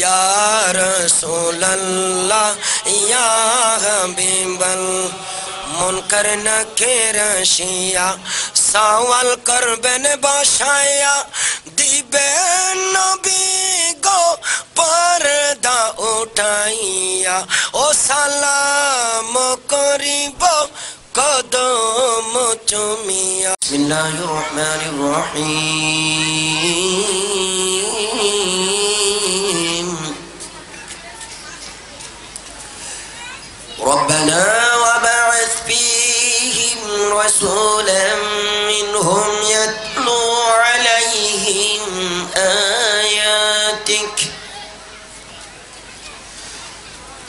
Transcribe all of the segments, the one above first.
या रसूलल्लाह या हबीबल मुनकर नकीर शिया सवाल करबेन बाशाया दिबे नबी गो पर्दा उठाइया ओ सालाम करिब कदम चुमिया बिस्मिल्लाहिर रहमानिर रहीम रब्बना वबअथ फीहिम रसूलन मिनहुम यत्लू अलैहिम आयातिक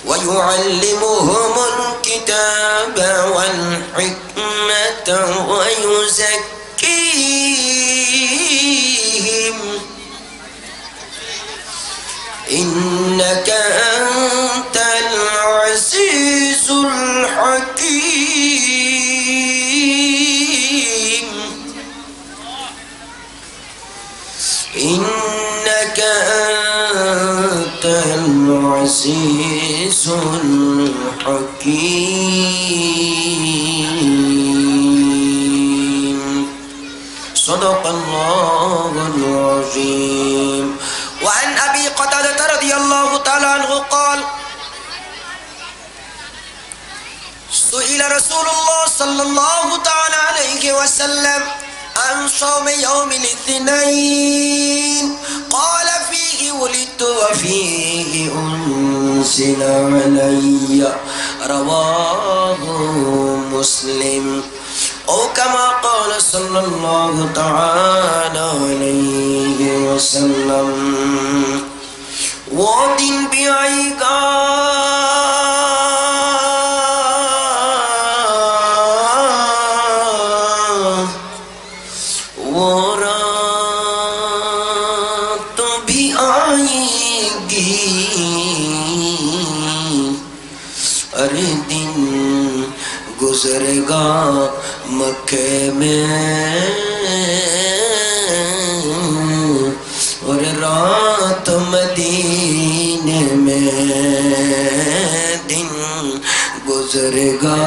ويعلمهم الكتاب والحكمة ويزكيهم إنك أنت العزيز الحكيم إنك أنت العزيز الحكيم صدق الله العظيم وعن أبي قتادة رضي الله تعالى عنه قال سئل رسول الله صلى الله تعالى عليه وسلم عن صوم يوم الاثنين قال فيه ولدت وفيه أنزل علي رواه مسلم أو كما قال صلى الله تعالى عليه وسلم وَدِنْ بِعَيْقَا गुज़रेगा मक्के में और रात मदीने में दिन गुज़रेगा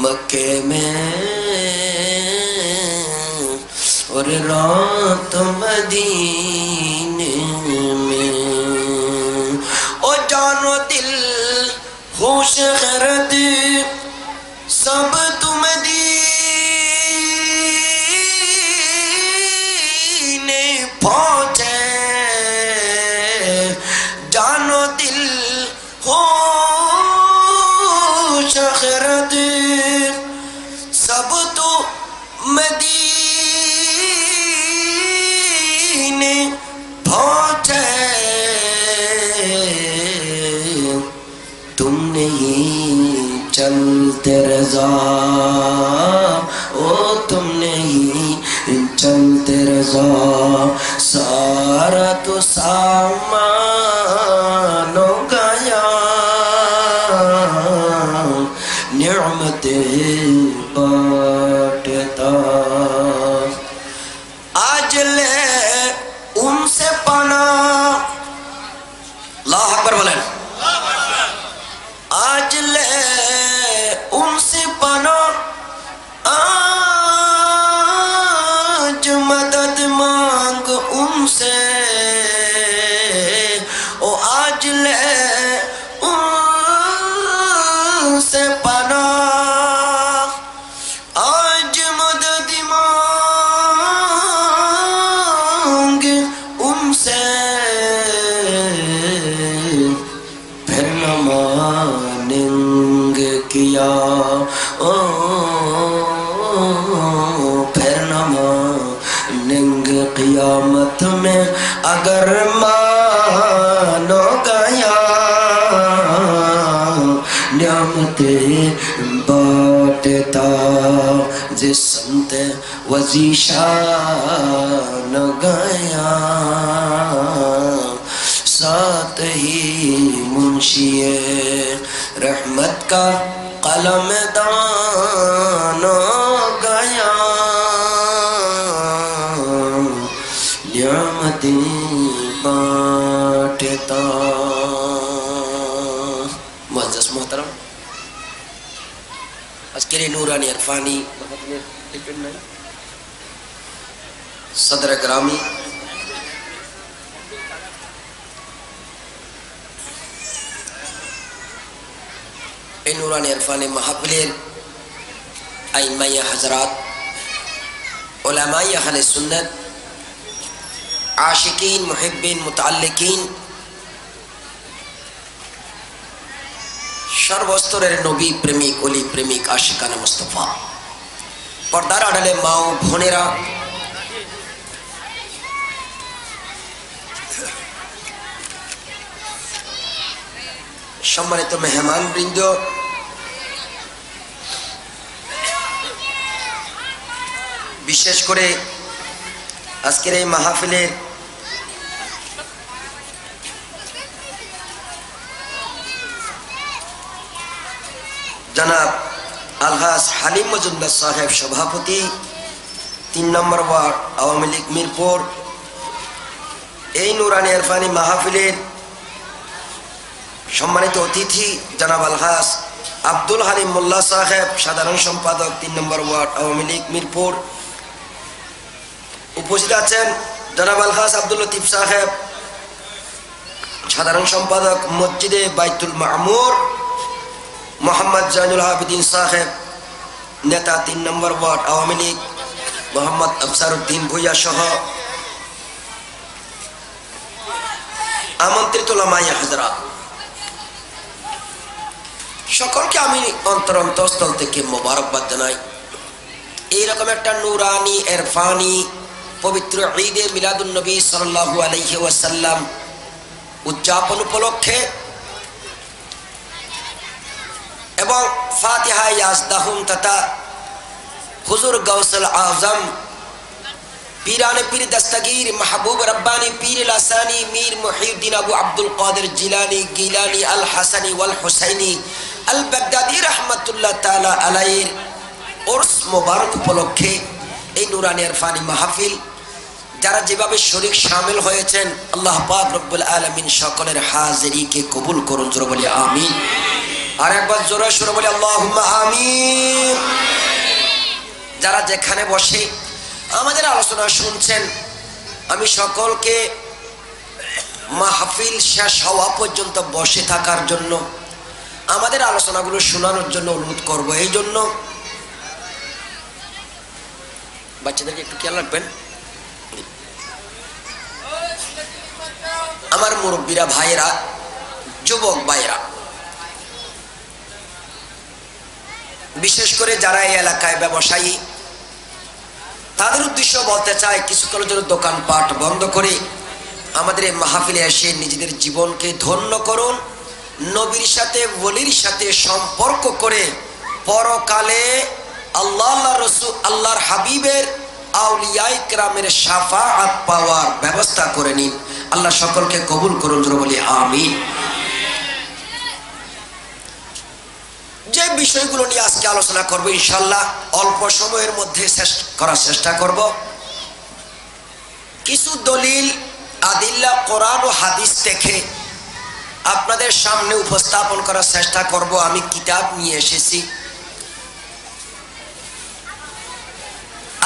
मक्के में और रात मदीने में ओ जानो दिल होश खरद सब तुम दीने पहुँचे जानो दिल होश खरद सब तुम दीने पहुँचे तुम नहीं चलते रज़ा ओ तुम नहीं चलते रज़ा सारा तो सामान गया निअमतें बांटता आज ले उनसे पाना अल्लाह अकबर बोलें आज ले उनसे बनो आज मदद मांग उनसे ओ आज ले उनसे बनो आज मदद मांग उनसे फिर किया ओ फिर न मानेंगे क़ियामत में अगर मानो गया नियामतें बांटता जिस संत वज़ीशान गया साथ ही मुंशिए रहमत का कलम दान गया नियामतें शैतान। मुअज़्ज़ज़ मोहतरम, আজকের এই নুরানি ইরফানি सदर ग्रामी এই নুরানি ইরফানি মাহফিলের আইমায়ে হযরত, উলামায়ে আহলে সুন্নাত, আশিকিন, মুহিব্বিন, মুতাআল্লিকিন, সর্বস্তরের নবী প্রেমিক, ওলি প্রেমিক, আশিকানে মুস্তাফা, পর্দার আড়ালে মা ও বোনেরা, সম্মানিত মেহমান বৃন্দ, বিশেষ করে আজকের এই মাহফিলের জনাব আলহাজ হালিম মজুমদার সাহেব সভাপতি, ৩ নম্বর ওয়ার্ড আওয়ামী লীগ মিরপুর, এই নুরানি ইরফানি মাহফিলের সম্মানিত অতিথি জনাব আলহাজ আব্দুল হালিম মোল্লা সাহেব সাধারণ সম্পাদক, ৩ নম্বর ওয়ার্ড আওয়ামী লীগ মিরপুর। উপস্থিত আছেন জনাব আলহাজ আব্দুল লতিফ সাহেব সাধারণ সম্পাদক মসজিদে বাইতুল মামুর, মোহাম্মদ জাইনুল আবেদিন সাহেব নেতা, ৩ নম্বর ওয়ার্ড আওয়ামী লীগ, মোহাম্মদ আফসারউদ্দিন ভূঁইয়া সহ আমন্ত্রিত উলামায়ে হযরত, সকলকে আমি অন্তরস্থল থেকে মোবারকবাদ জানাই। এইরকম একটা নুরানি ইরফানি পবিত্র ঈদে মিলাদুন নবী সাল্লাল্লাহু আলাইহি ওয়াসাল্লাম উদযাপন উপলক্ষে এবং ফাতিহা ইয়াজদাহুম তথা হুজুর গাউসুল আজম পীরানে পীর দস্তগীর মাহবুব রব্বানি পীর লাসানি মীর মুহিউদ্দিন আবু আব্দুল কাদের জিলানী গিলানী আল হাসানি ওয়াল হুসাইনি আল বাগদাদি রাহমাতুল্লাহ তাআলা আলাইহির উরস মুবারক উপলক্ষে এই নুরানি ইরফানি মাহফিল যারা যেভাবে শরীক শামিল হয়েছেন, আল্লাহ পাক রব্বুল আলামিন সকলের হাজিরিকে কবুল করুন। জোরে বলি আমিন। আর একবার জোরে সুরে বলি আল্লাহুম্মা আমিন। যারা যেখানে বসে আমাদের আলোচনা শুনছেন, আমি সকলকে মাহফিল শেষ হওয়া পর্যন্ত বসে থাকার জন্য, আমাদের আলোচনাগুলো শোনানোর জন্য অনুরোধ করব। এই জন্য বাচ্চাদেরকে একটু খেয়াল রাখবেন। আমার মুরব্বীরা, ভাইয়েরা, যুবক ভাইয়েরা, বিশেষ করে যারা এই এলাকায় ব্যবসায়ী, তাদের উদ্দেশ্য বলতে চাই, কিছুক্ষণের জন্য দোকানপাট বন্ধ করে আমাদের এই মাহফিলে এসে নিজেদের জীবনকে ধন্য করুন। নবীর সাথে, ওলির সাথে সম্পর্ক করে পরকালে আল্লাহ রসুল, আল্লাহর হাবিবের, আউলিয়ায়ে কেরামের শাফাআত পাওয়ার ব্যবস্থা করে নিন। আল্লাহ সকলকে কবুল করুন। জোরে বলি আমিন। যে বিষয়গুলো নিয়ে আজকে আলোচনা করব, ইনশাআল্লাহ অল্প সময়ের মধ্যে শেষ করার চেষ্টা করব। কিছু দলিল আদিল্লা কোরআন ও হাদিস থেকে আপনাদের সামনে উপস্থাপন করার চেষ্টা করব। আমি কিতাব নিয়ে এসেছি,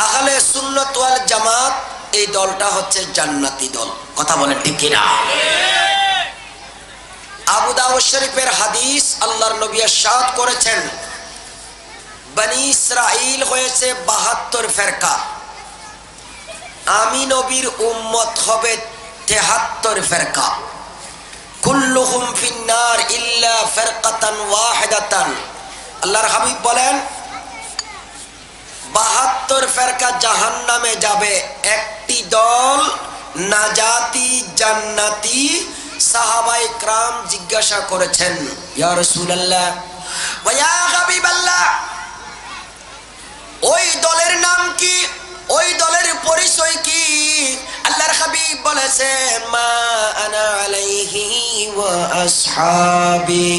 আহলে সুন্নাত ওয়াল জামাত, এই দলটা হচ্ছে জান্নাতি দল। কথা বলেন ঠিক কিনা? আবু দাউদ শরীফের হাদিস, আল্লাহর নবী ইরশাদ করেছেন, বনি ইসরাইল হয়েছে ৭২ ফেরকা, আমি নবীর উম্মত হবে ৭৩ ফেরকা, কুল্লুহুম ফিন্নার ইল্লা ফিরকাতান ওয়াহিদাতান। আল্লাহর হাবিব বলেন ৭২ ফেরকা জাহান্নামে যাবে, একটি দল নাজাতি জান্নাতি। সাহাবায়ে کرام জিজ্ঞাসা করেছেন, ইয়া রাসূলুল্লাহ ওয়া ইয়া হাবিবাল্লাহ, ওই দলের নাম কি, ওই দলের পরিচয় কি? আল্লাহর হাবিব বলেছেন, মা আনা আলাইহি ওয়া আসহাবি।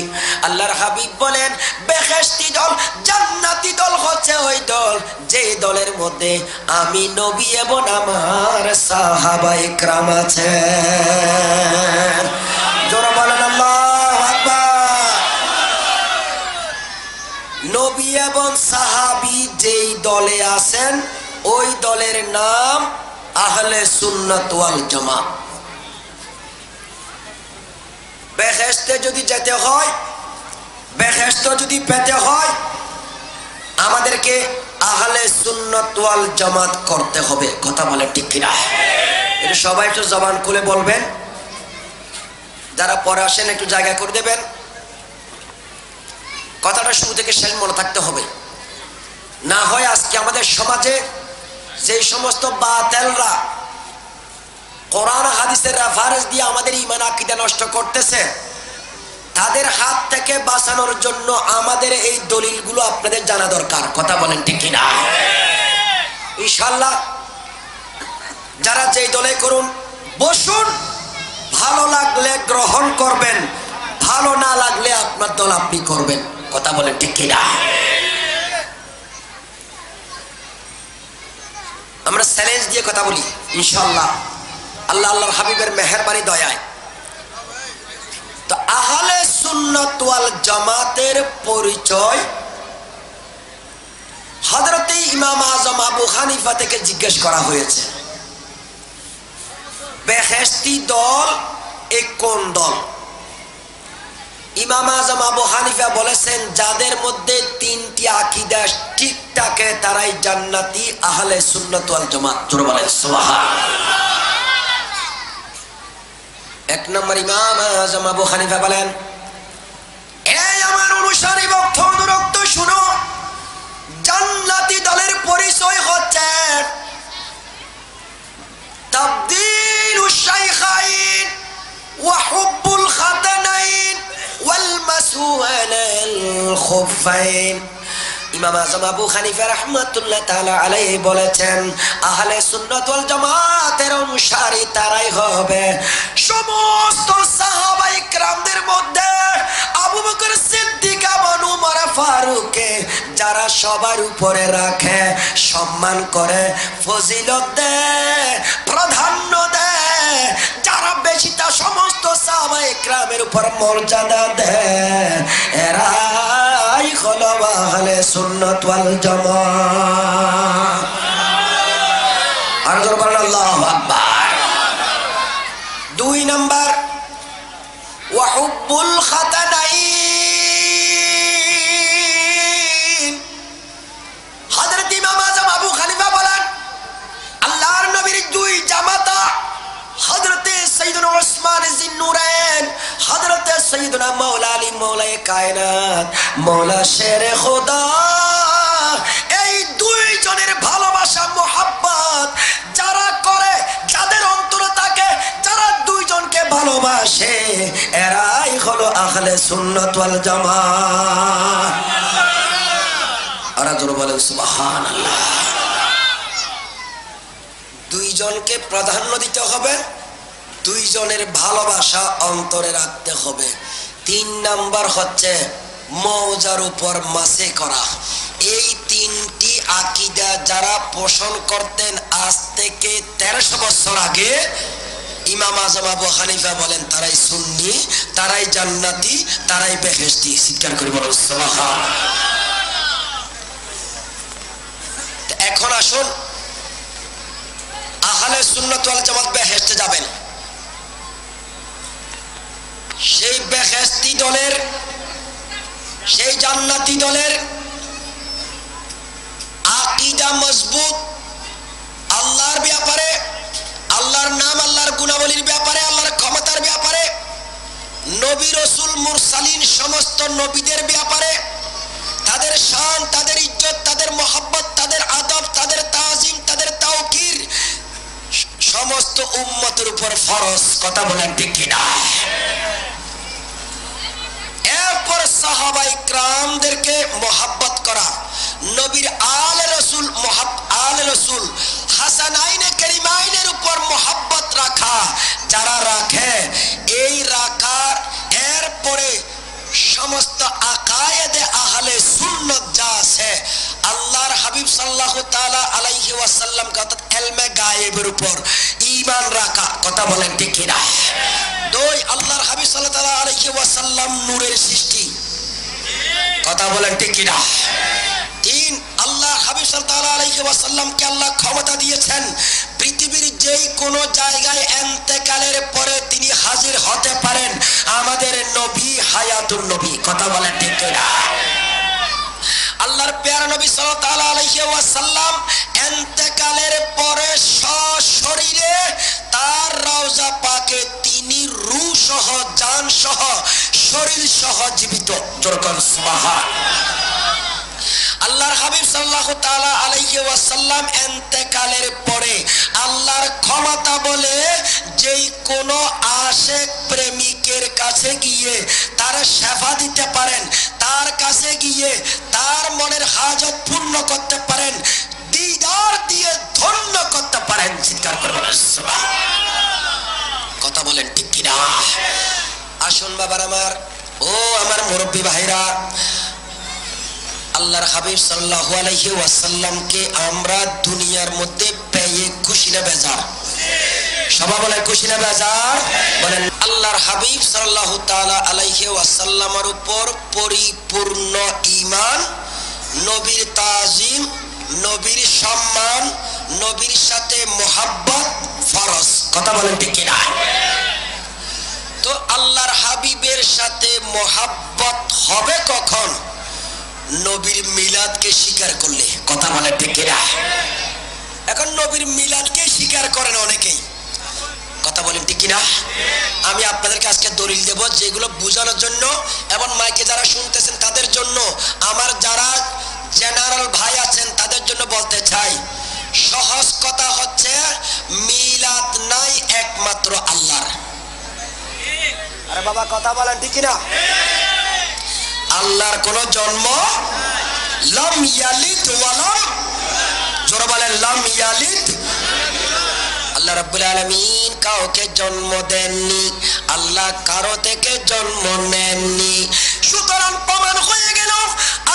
আল্লাহর হাবিব বলেন, বেহেশতি দল, জান্নাতি দল হচ্ছে ওই দল যে দলের মধ্যে আমি নবী এবং আমার সাহাবায়ে کرام আছেন। দলে আছেন, ওই দলের নাম আহলে সুন্নাত ওয়াল জামাত। বেহেশতে যদি যেতে হয়, বেহেশত যদি পেতে হয়, আমাদেরকে আহলে সুন্নাত ওয়াল জামাত করতে হবে। কথা বলে ঠিক কিনা? এটা সবাই একটু জবান খুলে বলবেন। যারা পরে আসেন একটু জায়গা করে দেবেন। কথাটা শুরু থেকে শেষ মনে থাকতে হবে, না হয় আজকে আমাদের সমাজে যে সমস্ত বাতেলরা কোরআন হাদিসের রেফারেন্স দিয়ে আমাদের ঈমান আকীদা নষ্ট করতেছে, তাদের হাত থেকে বাঁচানোর জন্য আমাদের এই দলিলগুলো আপনাদের জানা দরকার। কথা বলেন ঠিক কিনা? ইনশাআল্লাহ যারা যেই দলে করুন বসুন, ভালো লাগলে গ্রহণ করবেন, ভালো না লাগলে আপনার দল আপনি করবেন। কথা বলেন ঠিক কিনা? আমরা চ্যালেঞ্জ দিয়ে কথা বলি ইনশাআল্লাহ, আল্লাহ আল্লাহর হাবিবের মেহেরবানি দয়ায়। তো আহলে সুন্নাত ওয়াল জামাতের পরিচয় হযরত ইমাম আযম আবু হানিফা থেকে জিজ্ঞেস করা হয়েছে, বেহেশতি দল এ কোন দল? ইমাম আযম আবু হানিফা বলেছেন, যাদের মধ্যে তিনটি আকীদা ঠিক থাকে তারাই জান্নাতি, আহলে সুন্নাত ওয়াল জামাত। জোরে বলেন সুবহানাল্লাহ। এক নম্বর ইমাম আযম আবু হানিফা বলেন, এই আমার অনুসারী ভক্ত অনুরক্ত শুনো, জান্নাতি দলের পরিচয় হচ্ছে তাবদীলুশ শাইখাইন ওয়া হুব্বুল খাতানাইন ওয়াল মাসওয়ানাল খুফাইন। ইমাম আযম আবু হানিফা রাহমাতুল্লাহ তাআলা আলাইহি বলেছেন, আহলে সুন্নাত ওয়াল জামাতের অনুসারী তারাই হবে সমস্ত সাহাবায়ে কেরামদের মধ্যে আবু বকর সিদ্দিক এবং উমর ফারুককে যারা সবার উপরে রাখে, সম্মান করে, ফজিলত দেয়, প্রাধান্য দেয়, যারা বেশি তা সমস্ত সাহাবায়ে কেরামের উপর মর্যাদা দেয়, এরাই হলো আহলে সুন্নাত ওয়াল জামাত। আর জোরে বলেন আল্লাহু আকবার। দুই নাম্বার ওয়া হুব্বুল খাতানাইন। হযরত ইমাম আযম আবু হানিফা বলেন, আল্লাহর নবীর দুই জামাতা হযরতে সাইয়্যিদুনা উসমান যিন্নুরাইন, হযরতে সাইয়্যিদুনা মাওলা আলী মাওলায়ে কায়নাত, মাওলা শেরে খোদা, এই দুই জনের ভালোবাসা মুহাব্বত যারা করে, যাদের অন্তরে থাকে, যারা দুইজনকে ভালোবাসে, এরাই হলো আহলে সুন্নাত ওয়াল জামাত। আর জোরে বলেন সুবহানাল্লাহ। দুইজনকে প্রাধান্য দিতে হবে, দুইজনের ভালোবাসা অন্তরে রাখতে হবে। তিন নাম্বার হচ্ছে মওজার উপর মাসে করা। এই তিনটি আকীদা যারা পোষণ করতেন আজ থেকে 1300 বছর আগে, ইমাম আযম আবু হানিফা বলেন তারাই সুন্নি, তারাই জান্নাতি, তারাই বেহেশতি। চিৎকার করে বলেন সুবহানাল্লাহ। এখন আসুন, আহলে সুন্নাত ওয়াল জামাত বেহেশতে যাবেন, সেই বেহেশতি দলের, সেই জান্নাতি দলের আকীদা মজবুত, আল্লাহর ব্যাপারে, আল্লাহর নাম, আল্লাহর গুণাবলীর ব্যাপারে, আল্লাহর ক্ষমতার ব্যাপারে, নবী রাসূল মুরসালিন সমস্ত নবীদের ব্যাপারে, তাদের শান, তাদের ইজ্জত, তাদের মহব্বত, তাদের আদব, তাদের তাজিম, তাদের তাওকির সমস্ত উম্মতের উপর ফরজ। কথা বলেন ঠিক কিনা? এরপর সাহাবায়ে কেরামদেরকে মহব্বত করা, নবীর আলে রাসূল আলে রাসূল হাসানাইনে কারিমাইনের উপর মহব্বত রাখা, যারা রাখে, এই রাখার এরপরে সমস্ত আকায়েদে আহলে সুন্নাত যা আছে, আল্লাহর হাবিব সাল্লাল্লাহু তাআলা আলাইহি ওয়াসাল্লাম অর্থাৎ ইলমে গায়েবের উপর ঈমান রাখা। কথা বলেন ঠিক কিনা? দুই, আল্লাহর হাবিব সাল্লাল্লাহু তাআলা আলাইহি ওয়াসাল্লাম নূরের সৃষ্টি। কথা বলেন ঠিক কিনা? তিন, আল্লাহর হাবিব সাল্লাল্লাহু আলাইহি ওয়াসাল্লামকে আল্লাহ ক্ষমতা দিয়েছেন পৃথিবীর যেই কোনো জায়গায় ইন্তেকালের পরে তিনি হাজির হতে পারেন। আমাদের নবী হায়াতুন নবী, কথা বলেন ঠিক কিনা? আল্লাহর প্যারা নবী সাল্লাল্লাহু আলাইহি ওয়াসাল্লাম ইন্তেকালের পরে সশরীরে তার রওজা পাকে তিনি রূহ সহ জান সহ শরীর সহ জীবিত। যেরকম সুবহানাল্লাহ। আল্লাহর হাবিব সাল্লাল্লাহু তাআলা আলাইহি ওয়াসাল্লাম ইন্তেকালের পরে আল্লাহর ক্ষমতা বলে যেই কোন আশিক প্রেমিকের কাছে গিয়ে তার সেবা দিতে পারেন, তার কাছে গিয়ে তার মনের হাজত পূর্ণ করতে পারেন, দিদার দিয়ে ধন্য করতে পারেন। চিৎকার করবেন সুবহানাল্লাহ। কথা বলেন ঠিক কিনা? আসুন বাবার আমার, ও আমার মুরব্বী ভাইরা, আল্লাহর হাবিব সাল্লাল্লাহু আলাইহি ওয়াসাল্লামকে আমরা দুনিয়ার মধ্যে পেয়ে খুশি না বেজার? সবাই বলেন খুশি না বেজার? বলেন আল্লাহর হাবিব সাল্লাল্লাহু তাআলা আলাইহি ওয়াসাল্লামের উপর পরিপূর্ণ ঈমান, নবীর তাজিম, নবীর সম্মান, নবীর সাথে মোহাব্বত ফরজ। কথা বলেন ঠিক কিনা? তো আল্লাহর হাবিবের সাথে মোহাব্বত হবে কখন? নবীর মিলাদকে স্বীকার করলে। কথা বলে ঠিক কিনা? এখন নবীর মিলাদকে স্বীকার করেন অনেকেই। কথা বলেন ঠিক কিনা? আমি আপনাদেরকে আজকে দলিল দেব যেগুলো বোঝানোর জন্য এবং মাইকে যারা শুনতেছেন তাদের জন্য, আমার যারা জেনারেল ভাই আছেন তাদের জন্য বলতে চাই, সহজ কথা হচ্ছে মিলাদ নাই একমাত্র আল্লাহর। আরে বাবা কথা বলেন ঠিক কিনা? আল্লাহর কোন জন্ম, লাম ইয়ালিদ ওয়ালাম, জোরে বলেন লাম ইয়ালিদ। আল্লাহ রাব্বুল আলামিন কাউকে জন্ম দেননি, আল্লাহ কারো থেকে জন্ম নেননি। সুতরাং প্রমাণ হয়ে গেল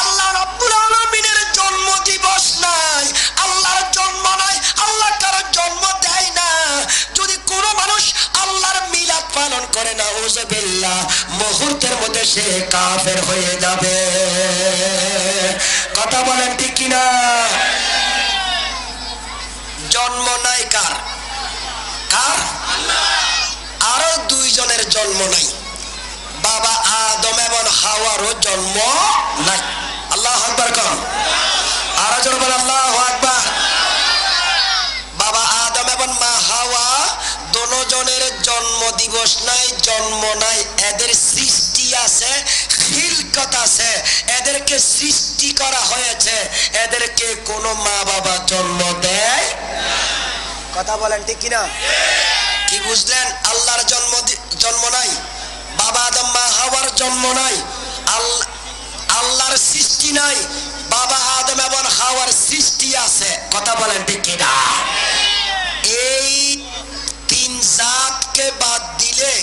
আল্লাহ রাব্বুল আলামিনের জন্ম দিবস নাই, আল্লাহর জন্ম নাই, আল্লাহ কারো জন্ম দেয় না। যদি কোনো মানুষ আল্লাহর মিলাদ পালন করে না, নাউযুবিল্লাহ, মুহূর্তের মধ্যে সে কাফের হয়ে যাবে। কথা বলেন ঠিক কিনা? জন্ম নাই কার? কার? আরো দুইজনের জন্ম নাই, বাবা আদম এবং হাওয়ারও জন্ম নাই। আল্লাহু আকবার কোন? আরো জোরে বলেন আল্লাহু আকবার। বাবা আদম এবং মা হাওয়া দুজনের জন্ম দিবস নাই, জন্ম নাই। এদের সৃষ্টি আছে, খিলকত আছে, এদেরকে সৃষ্টি করা হয়েছে, এদেরকে কোনো মা বাবা জন্ম দেয় না। কথা বলেন ঠিক কিনা? কি বুঝলেন? আল্লাহর জন্ম নাই, বাবা আদম মা হাওয়ার জন্ম নাই, আল্লাহর সৃষ্টি নাই, বাবা আদম এবং হাওয়ার সৃষ্টি আছে। কথা বলেন ঠিক কিনা? এই তিন জাতকে বাদ দিলে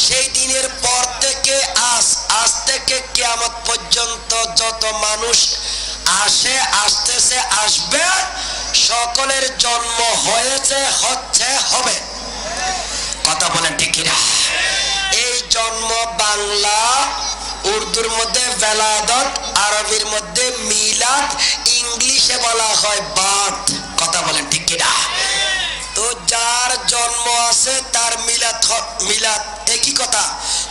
সেই দিনের পর থেকে আজ থেকে কিয়ামত পর্যন্ত যত মানুষ আসে, আসতেছে, আসবে, সকলের জন্ম হয়েছে, হচ্ছে, হবে। কথা বলেন ঠিক কিনা? এই জন্ম বাংলা, উর্দুর মধ্যে বেলাদত, আরবির মধ্যে মিলাদ, ইংলিশে বলা হয় বার্থ। কথা বলেন ঠিক কিনা? তো যার জন্ম আছে তার মিলাদ, মিলাদ একই কথা।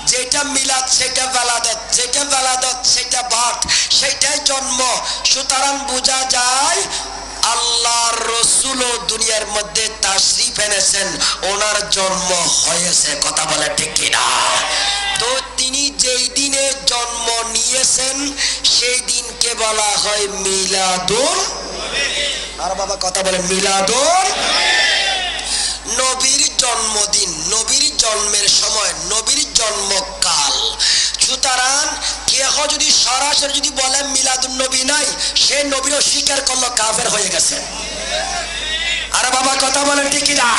যেটা মিলাদ সেটা বেলাদত, যেটা বেলাদত সেটা বার্থ, সেটাই জন্ম। সুতরাং বোঝা যায় আল্লাহর রাসূলও দুনিয়ার মধ্যে তাশরীফ এনেছেন, ওনার জন্ম হয়েছে। কথা বলে ঠিক কিনা? তো তিনি যেই দিনে জন্ম নিয়েছেন সেই দিনকে বলা হয় মিলাদুন। আর বাবা কথা বলে মিলাদুন। নবীর জন্মদিন, নবীর জন্মের সময়, নবীর জন্মকাল। সুতরাং কেহ যদি সরাসরি যদি বলে মিলাদুন নবী নাই, সে নবীর স্বীকার করলো, কাফের হয়ে গেছে। আরে বাবা কথা বলেন ঠিক কিনা?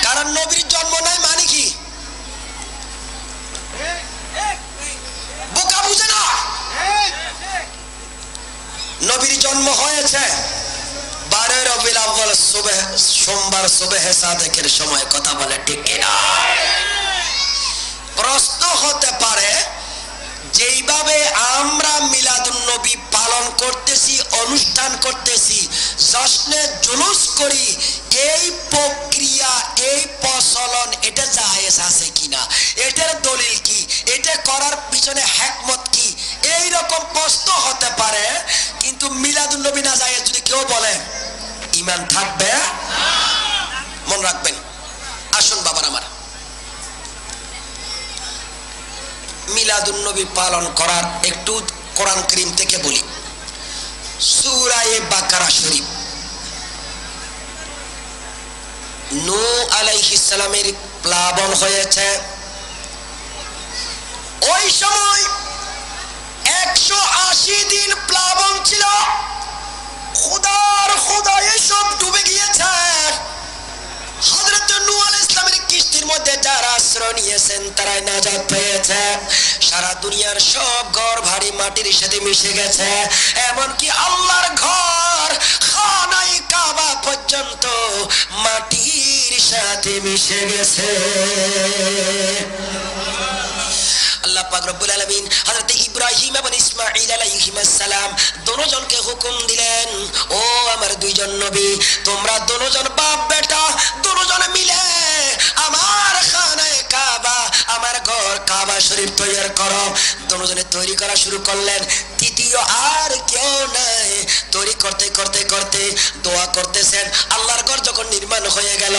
কারণ নবীর জন্ম নাই মানে কি? বোকা বুঝে না? নবীর জন্ম হয়েছে 12 রবিউল আউয়াল সোমবার সুবহে সাদেকের সময়। কথা বলে ঠিক কিনা? প্রশ্ন হতে পারে যেইভাবে আমরা মিলাদুন নবী পালন করতেছি, অনুষ্ঠান করতেছি, জশ্নে জুলুস করি, এই প্রক্রিয়া, এই প্রচলন, এটা জায়েজ আছে কিনা, এটার দলিল কি, এটা করার পিছনে হিকমত কি, এই রকম প্রশ্ন হতে পারে। কিন্তু মিলাদুন নবী না জায়েজ যদি কেউ বলে, ঈমান থাকবে না। মনে রাখবেন। আসুন বাবার আমার, মিলাদুন নবী পালন করার একটু কোরআন কারীম থেকে বলি। সূরা বাকারা শরীফ, নূহ আলাইহিস সালামের প্লাবন হয়েছে। ওই সময় 180 দিন প্লাবন ছিল। খোদা এসব ডুবে গিয়েছে। হযরত নূহ আলাইহিস সালামের কিস্তির মধ্যে যারা আশ্রয় নিয়েছেন তারাই নাজাত পেয়েছে। সারা দুনিয়ার সব ঘর ভারী মাটির সাথে মিশে গেছে। এমনকি আল্লাহর ঘর খানায়ে কাবা পর্যন্ত মাটির সাথে মিশে গেছে। আল্লাহ পাক রব্বুল আলামিন হযরত ইব্রাহিম এবং ইসমাঈল আলাইহিস সালাম দুজনকে হুকুম দিলেন, ও আমার দুইজন নবী, তোমরা দুজন বাপ বেটা দুজন মিলে আমার খানায়ে কাবা, আমার ঘর কাবা শরীফ তৈরি করো। দুজনে তৈরি করা শুরু করলেন। তৃতীয় আর কেউ নাই। তৈরি করতে করতে করতে দোয়া করতেছেন। আল্লাহর ঘর যখন নির্মাণ হয়ে গেল,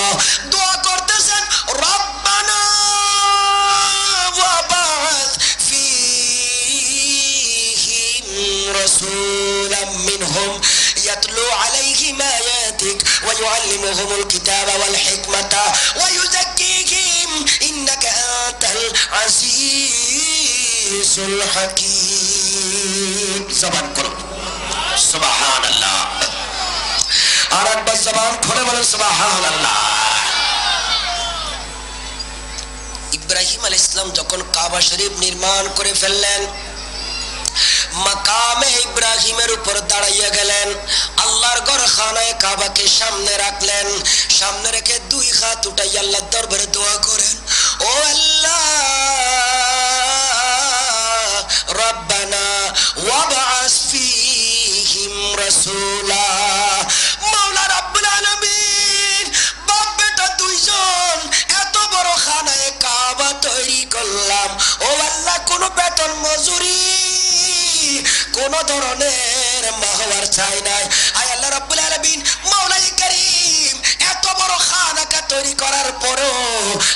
দোয়া করতেছেন, রব্বানা ওয়াবাস ফীহিম রাসূলাম মিনহুম ইয়াতলু আলাইহিম আয়াতিক ওয়া ইউআল্লিমুহুমুল কিতাবা ওয়াল হিকমাতা ওয়া ইউযাক্কিহিম ইন্নাকা আনতাল আজিজুল হাকীম। জবান করো সুবহানাল্লাহ। আর একবার জবান খুলে বলেন সুবহানাল্লাহ। ইব্রাহিম আলাইহিস সালাম যখন কাবা শরীফ নির্মাণ করে ফেললেন, মাকামে ইব্রাহিমের উপর দাঁড়াইয়া গেলেন। আল্লাহর ঘর খানায়ে কাবাকে সামনে রাখলেন। সামনে রেখে দুই হাত উঠাই আল্লাহর দরবারে দোয়া করেন, ও আল্লাহ, রব্বানা ওয়াবআস ফীহিম রাসূলা। মাওলা রাব্বুল আলামিন, বাপ বেটা দুইজন এত বড় খানায়ে কাবা তৈরি করলাম, ও আল্লাহ, কোন বেতন মজুরি, কোন ধরনের মাহওয়ার চাই নাই। আয় আল্লাহ রাব্বুল আলামিন, মাওলাই কারীম, এত বড় খানাকা তৈরি করার পরেও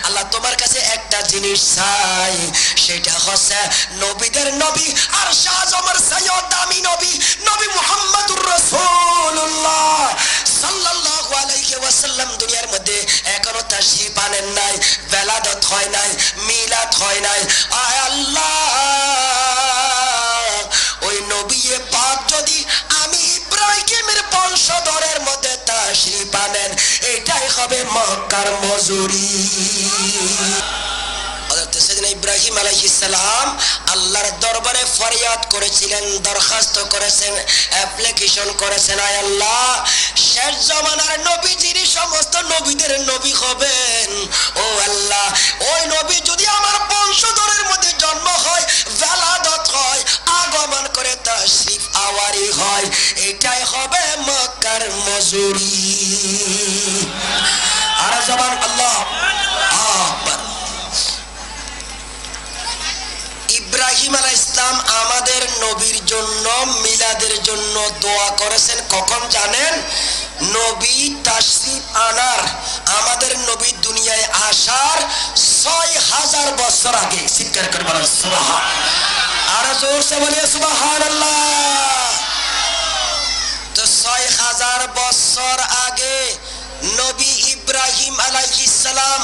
আল্লাহ তোমার কাছে একটা জিনিস চাই, সেটা হচ্ছে নবীদের নবী আর শাহজামার সাইয়্যিদ দামি নবী, নবী মুহাম্মদুর রাসূলুল্লাহ সাল্লাল্লাহু আলাইহি ওয়াসাল্লাম দুনিয়ার মধ্যে এখনো তাশরীফ আনেন নাই, বেলাদত হয় নাই, মিলাদ হয় নাই। আয় আল্লাহ, ওই নবী পাক যদি আমি ইব্রাহিমের বংশধরের মধ্যে তাশরীফ আনেন, এটাই হবে মক্কার মজুরি। হযরত সাইয়েদনা ইব্রাহিম আলাইহিস সালাম আল্লাহর দরবারে ফরিয়াদ করেছিলেন, দরখাস্ত করেছেন, অ্যাপ্লিকেশন করেছেন, আয় আল্লাহ, শেষ জামানার নবী যিনি সমস্ত নবীদের নবী হবেন, ও আল্লাহ, ওই নবী যদি আমার বংশধরের মধ্যে জন্ম হয়, বেলাদত হয়, আগমন করে তাশরীফ আওয়ারি হয়, এটাই হবে মক্কার মজুরি। আর জবান আল্লাহ আকবার। ইব্রাহিম আলাইহিস সালাম আমাদের নবীর জন্য, মিলাদের জন্য দোয়া করেছেন কখন জানেন? নবী তাশরীফ আনার, আমাদের নবী দুনিয়ায় আসার ৬০০০ বছর আগে। চিৎকার করে বলেন সুবহানাল্লাহ। আর জোরসে বলে সুবহানাল্লাহ। তো ৬০০০ বছর আগে নবী ইব্রাহিম আলাইহিস সালাম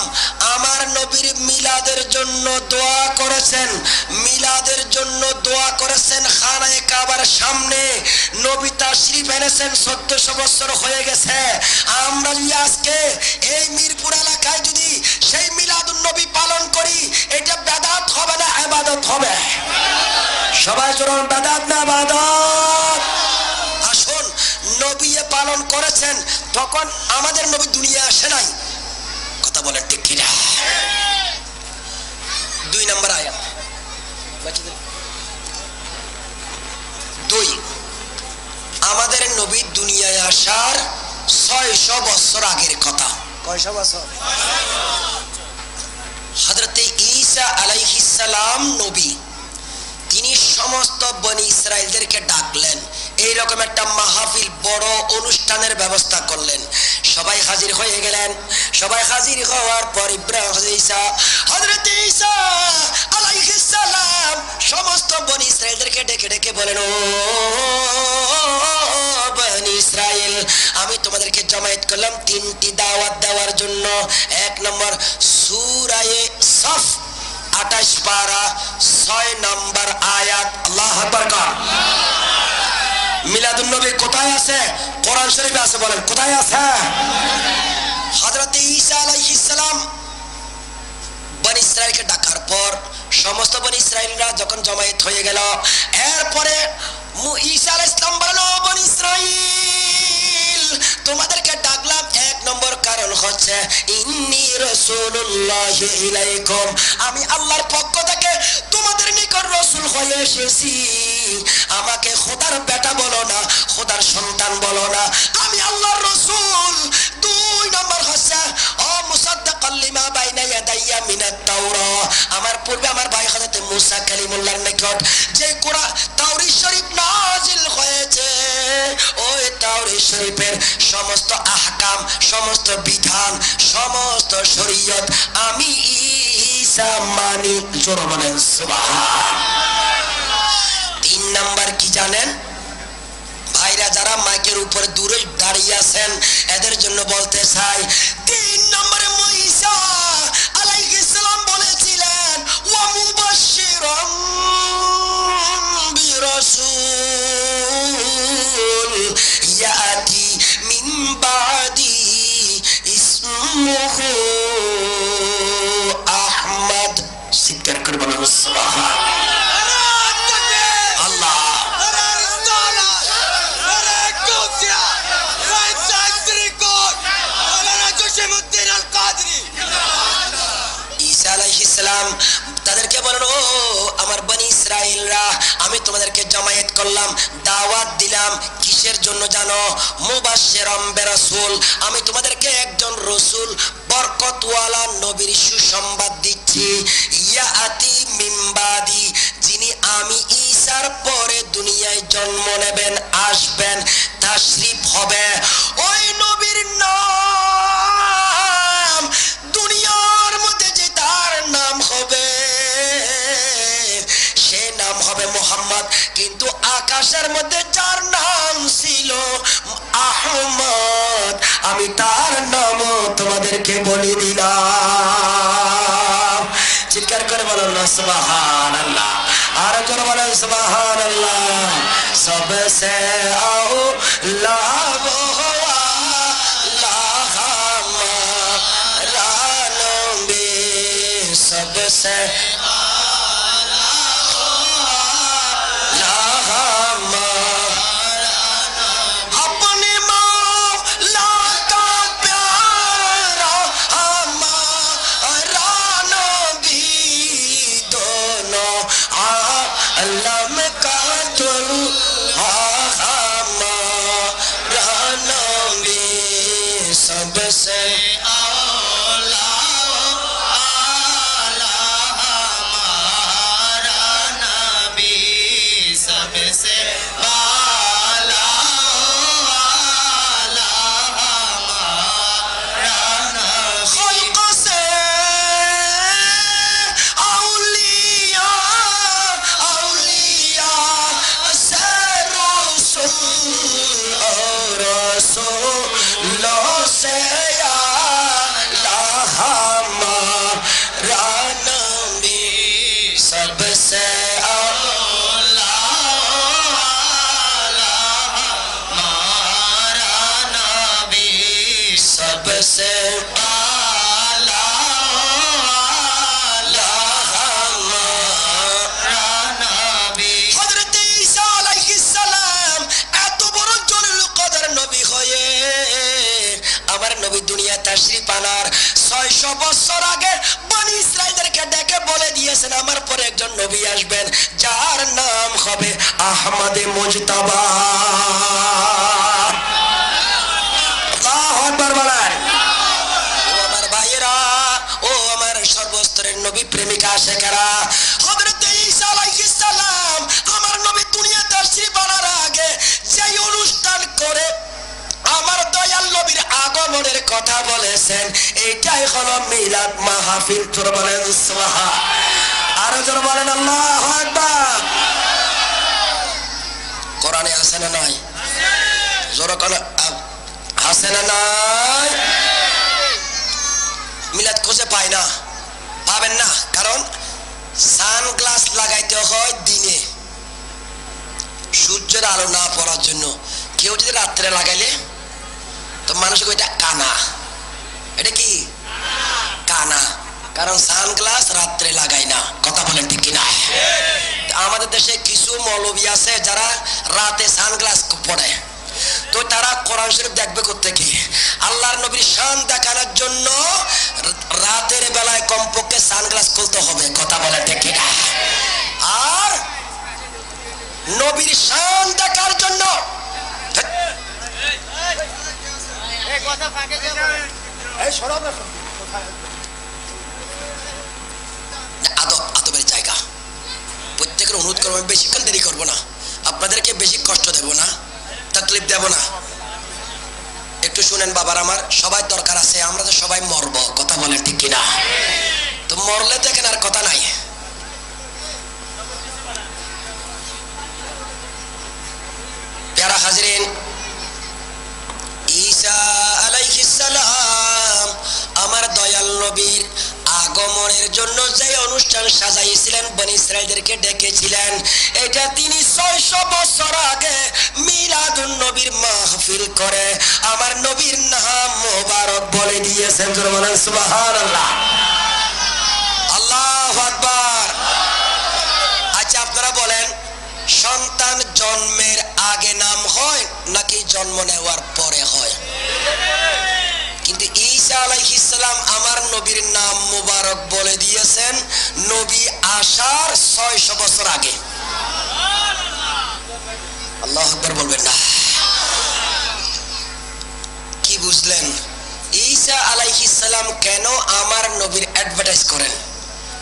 আমার নবীর মিলাদের জন্য দোয়া করেছেন, মিলাদের জন্য দোয়া করেছেন খানায়ে কাবার সামনে। নবী তাশরীফ এনেছেন, ১৪০০ বছর হয়ে গেছে। আমরা আজকে এই মিরপুর এলাকায় যদি সেই মিলাদুন নবী পালন করি, এটা বেদাত হবে না ইবাদত হবে? সবাই জোরে বেদাত না ইবাদত? আসুন, নবী পালন করেছেন, তখন আমাদের নবী দুনিয়া আসে নাই, কথা বলেন ঠিক কিনা? ২ নম্বর আয়াত, ২ আসার 600 বছর আগের কথা। কয়শো বছর? হযরত ঈসা আলাইহিস সালাম নবী, তিনি সমস্ত বনি ইসরাইলদেরকে ডাকলেন, এইরকম একটা মাহফিল, বড় অনুষ্ঠানের ব্যবস্থা করলেন। সবাই হাজির হয়ে গেলেন। সবাই হাজির হওয়ার পর হযরত ঈসা আলাইহিস সালাম সমস্ত বনি ইসরাইলদেরকে ডেকে ডেকে বলেন, ও বনি ইসরাইল, আমি তোমাদেরকে জমায়েত করলাম 3টি দাওয়াত দেওয়ার জন্য। 1 নম্বর সূরা সফ 28 পারা 6 নম্বর আয়াত। আল্লাহু আকবার। মিলাদুন নবী কোথায় আছে? কোরআন শরীফে আছে। বলেন কোথায় আছে? হযরত ঈসা আলাইহিস সালাম বনি ইসরাইলকে ডাকার পর সমস্ত বনি ইসরাইলরা যখন জমায়েত হয়ে গেল, এরপরে ঈসা আলাইহিস সালাম বলল, বনি ইসরাইল, তোমাদেরকে ডাকলাম 1 নম্বর কারণ হচ্ছে ইন্নী রাসূলুল্লাহি ইলাইকুম, আমি আল্লাহর পক্ষ থেকে তোমাদের নিকট রাসূল হয়ে এসেছি। আমাকে খোদার বেটা বলো না, খোদার সন্তান বলো না, আমি আল্লাহর রাসূল। 2 নম্বর হচ্ছে ও মুসাদ্দিকাল লিমা বাইনা ইয়াদাইয়া মিনাত তাওরাহ, আমার পূর্বে আমার ভাই হযরত মুসা কালিমুল্লাহর নিকট যে কোরআন তাওরীত শরীফ নাজিল হয়েছে, ওই তাওরীত শরীফের সমস্ত আহকাম, সমস্ত বিধান, সমস্ত শরীয়ত আমি ঈসা মানি। জোরে বলেন সুবহানাল্লাহ। 3 নাম্বার কি জানেন ভাইরা, যারা মাইকের উপরে দূরে দাঁড়িয়ে আছেন, এদের জন্য বলতে চাই, 3 নম্বরে ঈসা আলাইহিস সালাম বলেছিলেন, ওয়া মুবাশশিরান বিরাসূল ইয়াতি মিন বাদি ইসমুহু আহমদ। সিক্কার করে বলেন সুবহানাল্লাহ। তাদেরকে বলেন, ও আমার বনি ইসরাইলরা, আমি তোমাদেরকে জমায়েত করলাম, দাওয়াত দিলাম, কিসের জন্য জানো? মুবাশশিরাম বিরাসূল, আমি তোমাদেরকে একজন রাসূল, বরকতওয়ালা নবীর সুসংবাদ দিচ্ছি। ইয়াতি মিন বাদি, যিনি আমি ঈসার পরে দুনিয়ায় জন্ম নেবেন, আসবেন, তাশরীফ হবে। ওই নবীর নাম দুনিয়ার মধ্যে যে তার নাম হবে, সে নাম হবে মুহাম্মদ। কিন্তু আকাশের মধ্যে যার নাম ছিল আহমদ, আমি তার নামও তোমাদেরকে বলে দিলাম। চিৎকার করে বলেন না সুবহানাল্লাহ। আর জোরে বলেন সুবহানাল্লাহ। সবসে আউলা सबसे अपने मौला का प्यारा हमारा नबी, दोनों आलम का हमारा नबी, सबसे তাশরীফ আনার 600 বছর আগে বনি ইসরাইলদেরকে ডেকে বলে দিয়েছেন, আমার পরে একজন নবী আসবেন, যার নাম হবে আহমদে মুজতাবা। নবী প্রেমিকা আশেকেরা, হযরত ঈসা আলাইহিস সালাম আমার নবী দুনিয়াতে তাশরীফ আনার আগে যে অনুষ্ঠান করে আমার দয়াল নবীর আগমনের কথা বলেছেন, এইটাই হলো মিলাদ মাহফিল। জোরে বলেন সুবহান, আরো জোরে বলেন আল্লাহু আকবার। কোরআনে আছে না নাই? জোরে কোন আছে না নাই? মিলাদ খুঁজে পায় না, পাবেন না, কারণ সানগ্লাস লাগাইতে হয় দিনে সূর্যের আলো না পড়ার জন্য। কেউ যদি রাত্রে লাগাইলে তো মানুষ এটা কানা, এটা কি কানা, কারণ সানগ্লাস রাত্রে লাগাই না। কথা বলেন ঠিক কিনা? আমাদের দেশে কিছু মৌলবী আছে যারা রাতে সানগ্লাস পড়ে, তো তারা কোরআন শরীফ দেখবে কোত্থেকে? আল্লাহর নবীর শান দেখানোর জন্য রাতের বেলায় কমপক্ষে সানগ্লাস খুলতে হবে। কথা বলেন ঠিক কিনা? আর নবীর শান দেখার জন্য আদবের জায়গা, প্রত্যেকের অনুরোধ করবো, বেশিক্ষণ দেরি করবো না, আপনাদেরকে বেশি কষ্ট দেব না, তাকলিফ দেব না। একটু শুনেন বাবার আমার, সবাই দরকার আছে, আমরা তো সবাই মরবো। কথা বলেন ঠিক কিনা? তো মরলে তো এখানে আর কথা নাই। প্যারা হাজিরিন, ঈসা আলাইহিস সালাম আমার দয়াল নবীর আগমনের জন্য যে অনুষ্ঠান সাজাইছিলেন, বনি ইসরাইলদেরকে ডেকেছিলেন, এটা তিনি 600 বছর আগে মিলাদুন নবীর মাহফিল করে আমার নবীর নাম মোবারক বলে দিয়েছেন। জোরে বলেন সুবহানাল্লাহ, আল্লাহু আকবার। আচ্ছা আপনারা বলেন, সন্তান জন্মের আগে নাম হয় নাকি জন্ম নেওয়ার পরে হয়? কিন্তু ঈসা আলাইহিস সালাম আমার নবীর নাম মুবারক বলে দিয়েছেন নবী আসার 600 বছর আগে। আল্লাহু আকবার বলবেন না? কি বুঝলেন? ঈসা আলাইহিস সালাম কেন আমার নবীর অ্যাডভার্টাইজ করেন?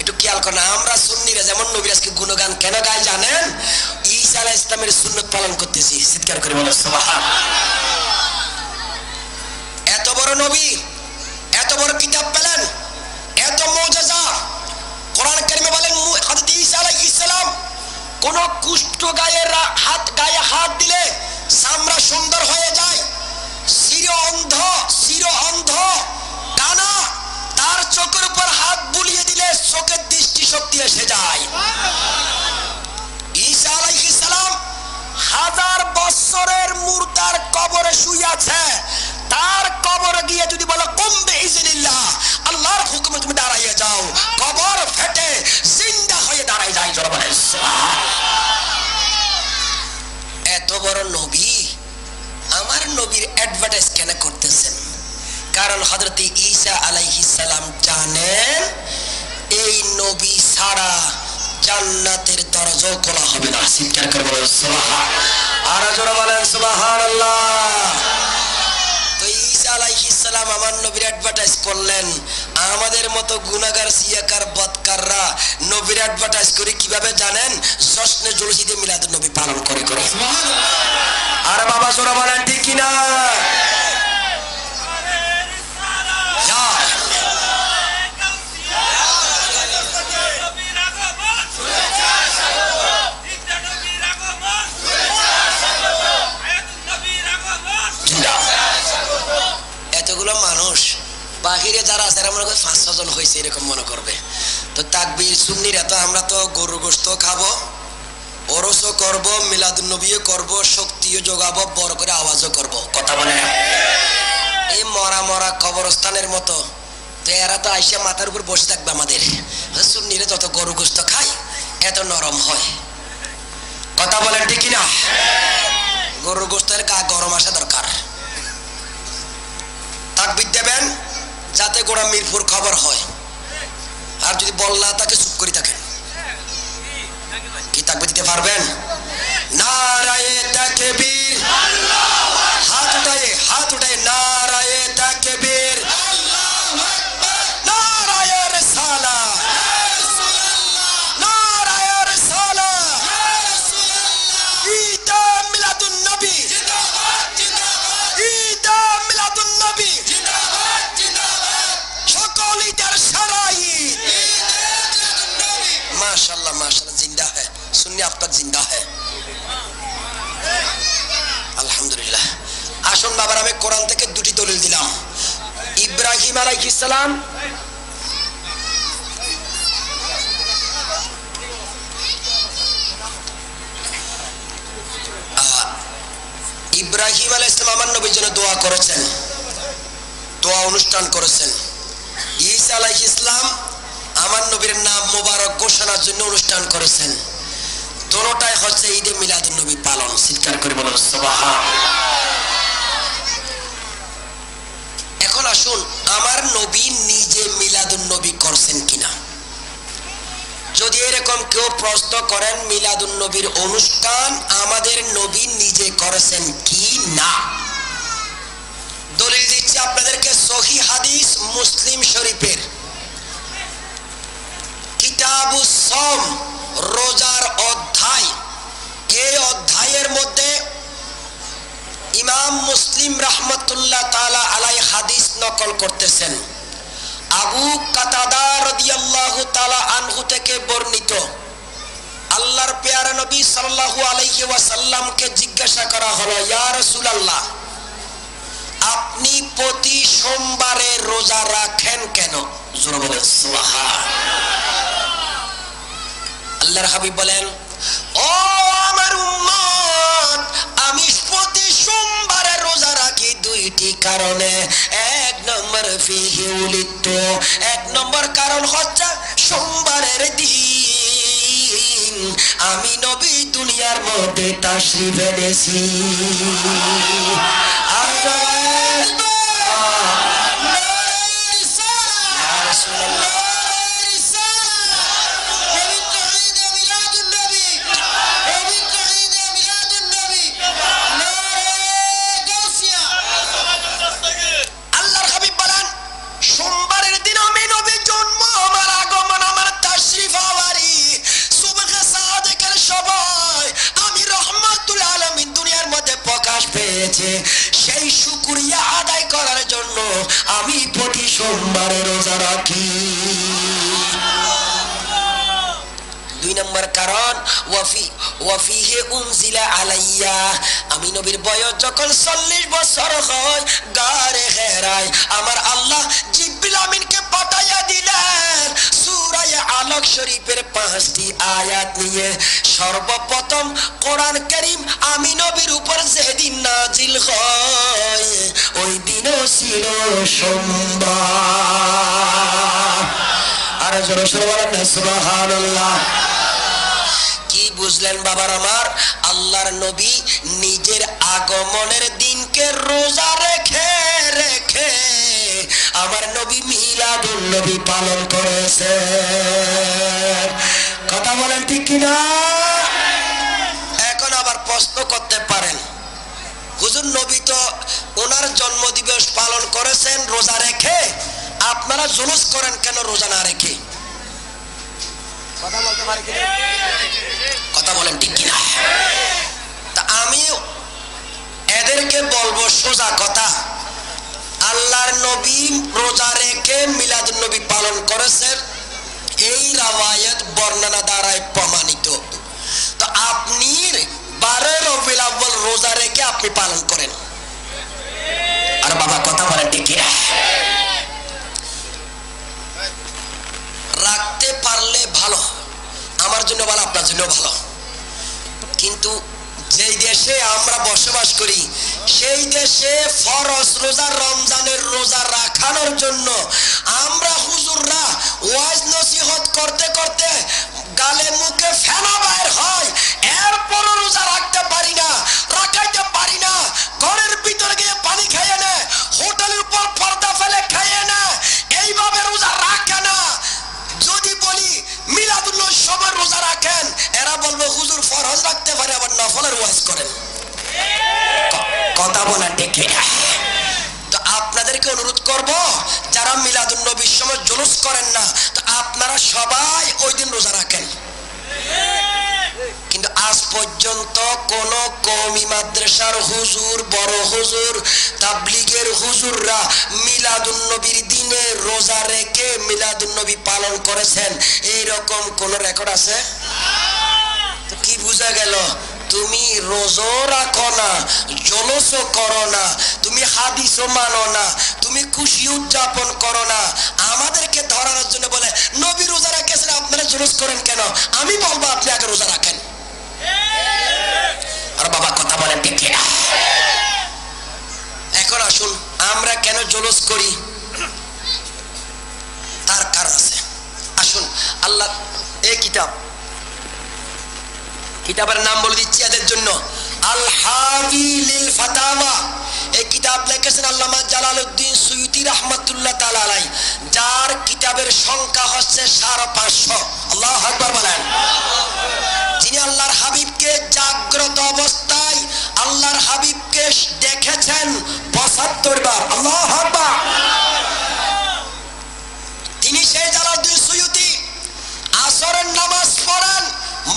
একটু খেয়াল করেন। আমরা সুন্নিরা যেমন নবীর আজকে গুণগান কেন গায় জানেন? ঈসা আলাইহিস সালামের সুন্নাত পালন করতেছি। চিৎকার করে বলেন সুবহানাল্লাহ। এত বড় নবী, এত বড় কিতাব পেলেন, এত মুজিজা। কোরআন কারিমে বলেন হযরত ঈসা আলাইহিস সালাম কোন কুষ্ঠ গায়ে হাত দিলে চামড়া সুন্দর হয়ে যায়, চির অন্ধ কানা তার চোখের উপর হাত বুলিয়ে দিলে চোখের দৃষ্টি শক্তি এসে যায়। ঈসা আলাইহিস সালাম 1000 বছরের মুর্দার কবরে শুয়ে আছে, তার কবরে গিয়ে যদি বলো কুম বিইজনিল্লাহ, আল্লাহর হুকুমে তুমি দাঁড়াইয়ে যাও, কবর ফেটে জিন্দা হয়ে দাঁড়ায় যায়। জোরে বলেন এত বড় নবী আমার নবীর অ্যাডভার্টাইজ কেন করতেছেন? কারণ হযরত ঈসা আলাইহিস সালাম জানেন এই নবী ছাড়া জান্নাতের দরজা খোলা হবে না। চিৎকার করে বলেন সুবহানাল্লাহ, আর জোরে বলেন সুবহানাল্লাহ। তো ঈসা আলাইহিস সালাম আমার নবীর অ্যাডভার্টাইজ করলেন। আমাদের মতো গুনাহগার সিয়াকার বদকাররা নবীর অ্যাডভার্টাইজ করে কিভাবে জানেন? জশ্নে জুলহিদে মিলাদুন নবী পালন করে করে। সুবহানাল্লাহ, আর বাবা জোরে বলেন ঠিক কি না? এতগুলো মানুষ বাহিরে যারা আছে মনে করে 5-6 জন হয়েছে এরকম মনে করবে। তো তাকবীর সুন্নিরা তো আমরা তো গরুর গোশত খাবো, ওরসও করব, মিলাদুন নবীও করব, শক্তিও যোগাবো, বড় করে আওয়াজও করব। কথা বলে না? এই মরা কবরস্থানের মতো। তো এরা তো আইসা মাথার উপর বসে থাকবে আমাদের। সুন্নিরা যত গরু গোশত খায় এত নরম হয়। কথা বলেন ঠিক না? গরুর গোশতের গা গরম আসা দরকার। তাকবীর দেবেন যাতে গোড়া মিরপুর খবর হয়, আর যদি বল্লা তাকে চুপ করে থাকেন। কি তাকবীর দিতে পারবেন? নারায়ে তাকবীর, হাত উঠায়ে নারায়ে তাকবীর, নারায়ে রিসালাত, माशाल्लाह माशाल्लाह जिंदा है, सुन्नी अब तक जिंदा है, আলহামদুলিল্লাহ। আসুন বাবার আমি কোরআন থেকে দুটি দলিল দিলাম। ইব্রাহিম আলাইহিস সালাম ইব্রাহিম আলাইহিস সালাম আমার নবীর জন্য দোয়া করেছেন, দোয়া অনুষ্ঠান করেছেন। ঈসা আলাইহিস সালাম আমার নবীর নাম মোবারক ঘোষণার জন্য অনুষ্ঠান করেছেন। দোনোটাই হচ্ছে ঈদে মিলাদুন নবী পালন। চিৎকার করে বলুন সুবহানাল্লাহ। এখন আসুন আমার নবী নিজে মিলাদুন নবী করছেন কিনা। যদি এরকম কেউ প্রশ্ন করেন মিলাদুন নবীর অনুষ্ঠান আমাদের নবী নিজে করেছেন কি না, দলিল দিচ্ছি আপনাদেরকে সহিহ হাদিস মুসলিম শরীফের কিতাবুস সওম রোজার অধ্যায়, এই অধ্যায়ের মধ্যে ইমাম মুসলিম রাহমাতুল্লাহ তাআলা আলাইহি হাদিস নকল করতেছেন। আবু কাতাদা রাদিয়াল্লাহু তাআলা আনহু থেকে বর্ণিত, আল্লাহর পেয়ারা নবী সাল্লাল্লাহু আলাইহি ওয়াসাল্লামকে জিজ্ঞাসা করা হলো, ইয়া রাসূলুল্লাহ আপনি প্রতি সোমবারে রোজা রাখেন কেন? জোরে বলেন সুবহানাল্লাহ। আল্লাহর হাবিব বলেন, ও আমার উম্মত আমি প্রতি সোমবারে রোজা রাখি দুইটি কারণে। এক নম্বর ফিহি উলিদতু, এক নম্বর কারণ হচ্ছে সোমবারের দিন আমি নবী দুনিয়ার মধ্যে তাশরীফ এনেছি। সেই শুকরিয়া আদায় করার জন্য আমি প্রতি সোমবারে রোজা রাখি। দুই নম্বর কারণ ওয়াফিহি উনজিলা আলাইয়া, আমি নবীর বয়স যখন 40 বছর হয় গারে হেরায় আমার আল্লাহ জিবরিল আমিনকে পাঠাইয়া দিলেন সূরা আলাক শরীফের 5টি আয়াত নিয়ে। সর্বপ্রথম কোরআন কারীম আমি নবীর উপর যেদিন নাজিল হয় ওই দিনও ছিল সোমবার। আর জোরে বলেন সুবহানাল্লাহ। কি বুঝলেন বাবার আমার? আল্লাহর নবী নিজের আগমনের দিনকে রোজা রেখে রেখে আমার নবী মিলাদুন নবী পালন করেছে। কথা বলেন ঠিক কিনা? এখন আবার প্রশ্ন করতে পারেন, হুজুর নবী তো ওনার জন্মদিবস পালন করেছেন রোজা রেখে, আপনারা জুলুস করেন কেন রোজা না রেখে? কথা বলতে পারি কিনা? কথা বলেন ঠিক কিনা? তা আমি এদেরকে বলবো সোজা কথা, আল্লাহর নবী রোজা রেখে মিলাদুন নবী পালন করেছেন, এই রাওয়ায়াত বর্ণনা দ্বারাই প্রমাণিত। তো আপনি 12 রবিউল আউয়াল রোজা রেখে আপনি পালন করেন। আর বাবা কথা বলেন ঠিক কিনা? রাখতে পারলে ভালো, আমার জন্য ভালো, আপনার জন্য ভালো। কিন্তু যেই দেশে আমরা বসবাস করি সেই দেশে ফরজ রোজা রমজানের রোজা রাখানোর জন্য আমরা হুজুররা ওয়াজ নসিহত করতে করতে গালে মুখে ফেনা বাইর হয়, এরপর রোজা রাখতে পারি না, রাখাইতে পারি না। ঘরের ভিতরে গিয়ে পানি খাইয়ে না, হোটেলের উপর পর্দা ফেলে খাইয়ে না, এইভাবে রোজা রাখে না। যদি বলি মিলাদুন নবীর সময় রোজা রাখেন, এরা বলবে হুজুর ফরজ রাখতে পারে আবার নফলের ওয়াজ করেন। কথা বলা দেখে তো আপনাদেরকে অনুরোধ করব, যারা মিলাদুন নবীর সময় জুলুস করেন না, তো আপনারা সবাই ওই দিন রোজা রাখেন। কিন্তু আজ পর্যন্ত কোন কওমি মাদ্রাসার হুজুর, বড় হুজুর, তাবলীগের হুজুররা মিলাদুন নবীর দিন দিনে রোজা রেখে মিলাদুন নবী পালন করেছেন এইরকম কোন রেকর্ড আছে? তো কি বোঝা গেল? তুমি রোজা রাখো না, জলসও করো না, তুমি হাদিসও মানো না, তুমি খুশি উদযাপন করো না, আমাদেরকে ধরানোর জন্য বলে নবী রোজা রাখেছেন আপনারা জলস করেন কেন? আমি বলবো আপনি আগে রোজা রাখেন। আর বাবা কথা বলেন ঠিক কিনা? এখন আসুন আমরা কেন জলস করি তার কারণ আছে। আসুন আল্লাহ এই কিতাবের নাম বলে দিচ্ছি এদের জন্য, আল হাবি লিল ফাতাওয়া। এই কিতাব লিখেছেন আল্লামা জালালউদ্দিন সুয়ুতি রাহমাতুল্লাহ তাআলা আলাইহি, যার কিতাবের সংখ্যা হচ্ছে 550। আল্লাহু আকবার বলেন। যিনি আল্লাহর হাবিবকে জাগ্রত অবস্থায় আল্লাহর হাবিবকে দেখেছেন 75 বার। আল্লাহু আকবার। তিনি সেই জালালউদ্দিন সুয়ুতি আসরের নামাজ পড়েন